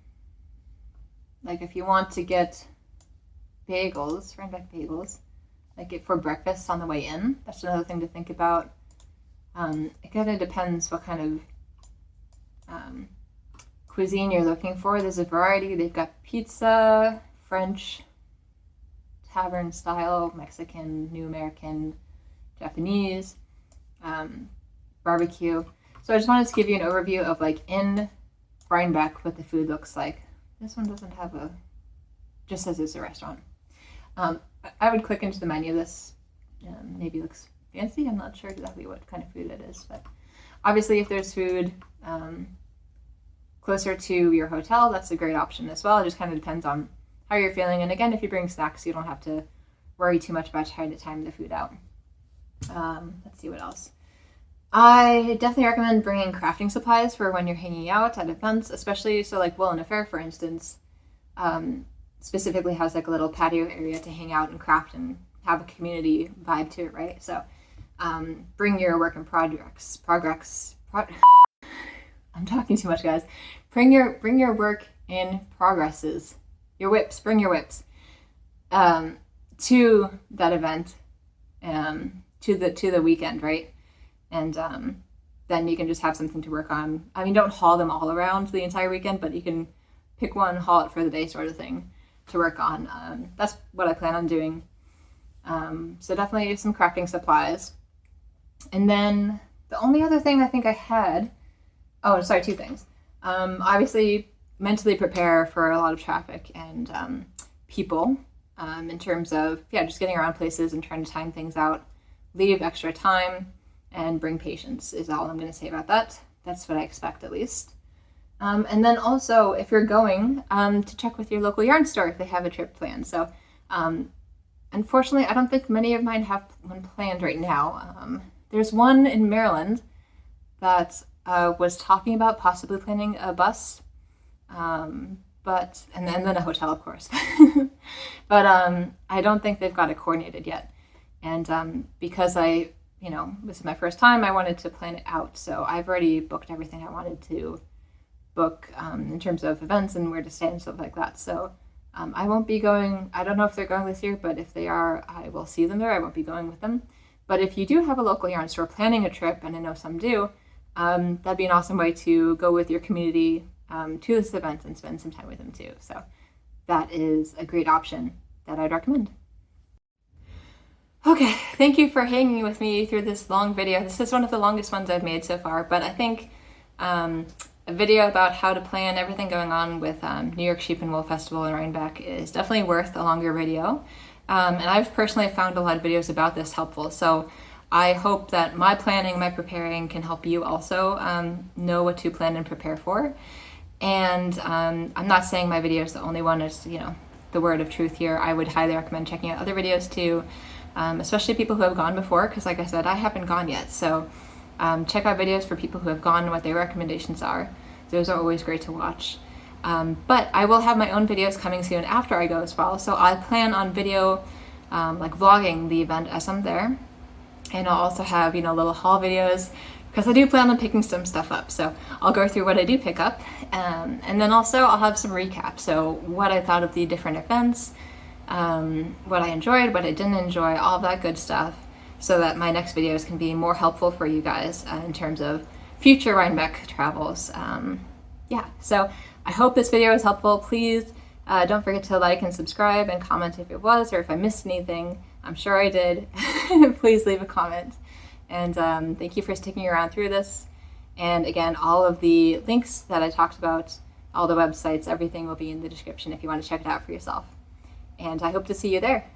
like if you want to get bagels, Rhinebeck bagels, like for breakfast on the way in, that's another thing to think about. It kind of depends what kind of cuisine you're looking for. There's a variety. They've got pizza, French, tavern style, Mexican, New American, Japanese, barbecue. So I just wanted to give you an overview of like in Rhinebeck what the food looks like. This one doesn't have a, just says it's a restaurant. I would click into the menu. This maybe looks fancy. I'm not sure exactly what kind of food it is, but obviously if there's food closer to your hotel, that's a great option as well. It just kind of depends on how you're feeling. And again, if you bring snacks, you don't have to worry too much about trying to time the food out. Let's see what else. I definitely recommend bringing crafting supplies for when you're hanging out at events, especially so like Woolen Affair, for instance, specifically has like a little patio area to hang out and craft and have a community vibe to it, right? So bring your work in progress. I'm talking too much, guys. Bring your work in progresses. Your whips, bring your whips to that event, to the weekend, right? And then you can just have something to work on. I mean, don't haul them all around the entire weekend, but you can pick one, haul it for the day, sort of thing, to work on. That's what I plan on doing. So definitely some crafting supplies. And then the only other thing I think I had, oh, sorry, two things. Obviously, mentally prepare for a lot of traffic and people in terms of, just getting around places and trying to time things out. Leave extra time and bring patience is all I'm going to say about that. That's what I expect, at least. And then also, if you're going, to check with your local yarn store if they have a trip planned. So Unfortunately, I don't think many of mine have one planned right now. There's one in Maryland that was talking about possibly planning a bus, and then a hotel, of course. But I don't think they've got it coordinated yet. And because this is my first time, I wanted to plan it out. So I've already booked everything I wanted to book in terms of events and where to stay and stuff like that. So I won't be going. I don't know if they're going this year, but if they are, I will see them there. I won't be going with them. But if you do have a local yarn store planning a trip, and I know some do, that'd be an awesome way to go with your community to this event and spend some time with them too. So that is a great option that I'd recommend. Okay, thank you for hanging with me through this long video. This is one of the longest ones I've made so far, but I think a video about how to plan everything going on with New York Sheep and Wool Festival in Rhinebeck is definitely worth a longer video. And I've personally found a lot of videos about this helpful. So I hope that my planning, my preparing can help you also know what to plan and prepare for. And I'm not saying my video is the only one. It's, the word of truth here. I would highly recommend checking out other videos too, especially people who have gone before, because like I said, I haven't gone yet. So check out videos for people who have gone and what their recommendations are. Those are always great to watch. But I will have my own videos coming soon after I go as well. So I plan on video, like vlogging the event as I'm there. And I'll also have, little haul videos, because I do plan on picking some stuff up. So I'll go through what I do pick up. And then also I'll have some recaps. So what I thought of the different events, what I enjoyed, what I didn't enjoy, all that good stuff, so that my next videos can be more helpful for you guys in terms of future Rhinebeck travels. So I hope this video was helpful. Please don't forget to like and subscribe and comment if it was, or if I missed anything. I'm sure I did. Please leave a comment. And thank you for sticking around through this. And again, all of the links that I talked about, all the websites, everything will be in the description if you want to check it out for yourself. And I hope to see you there.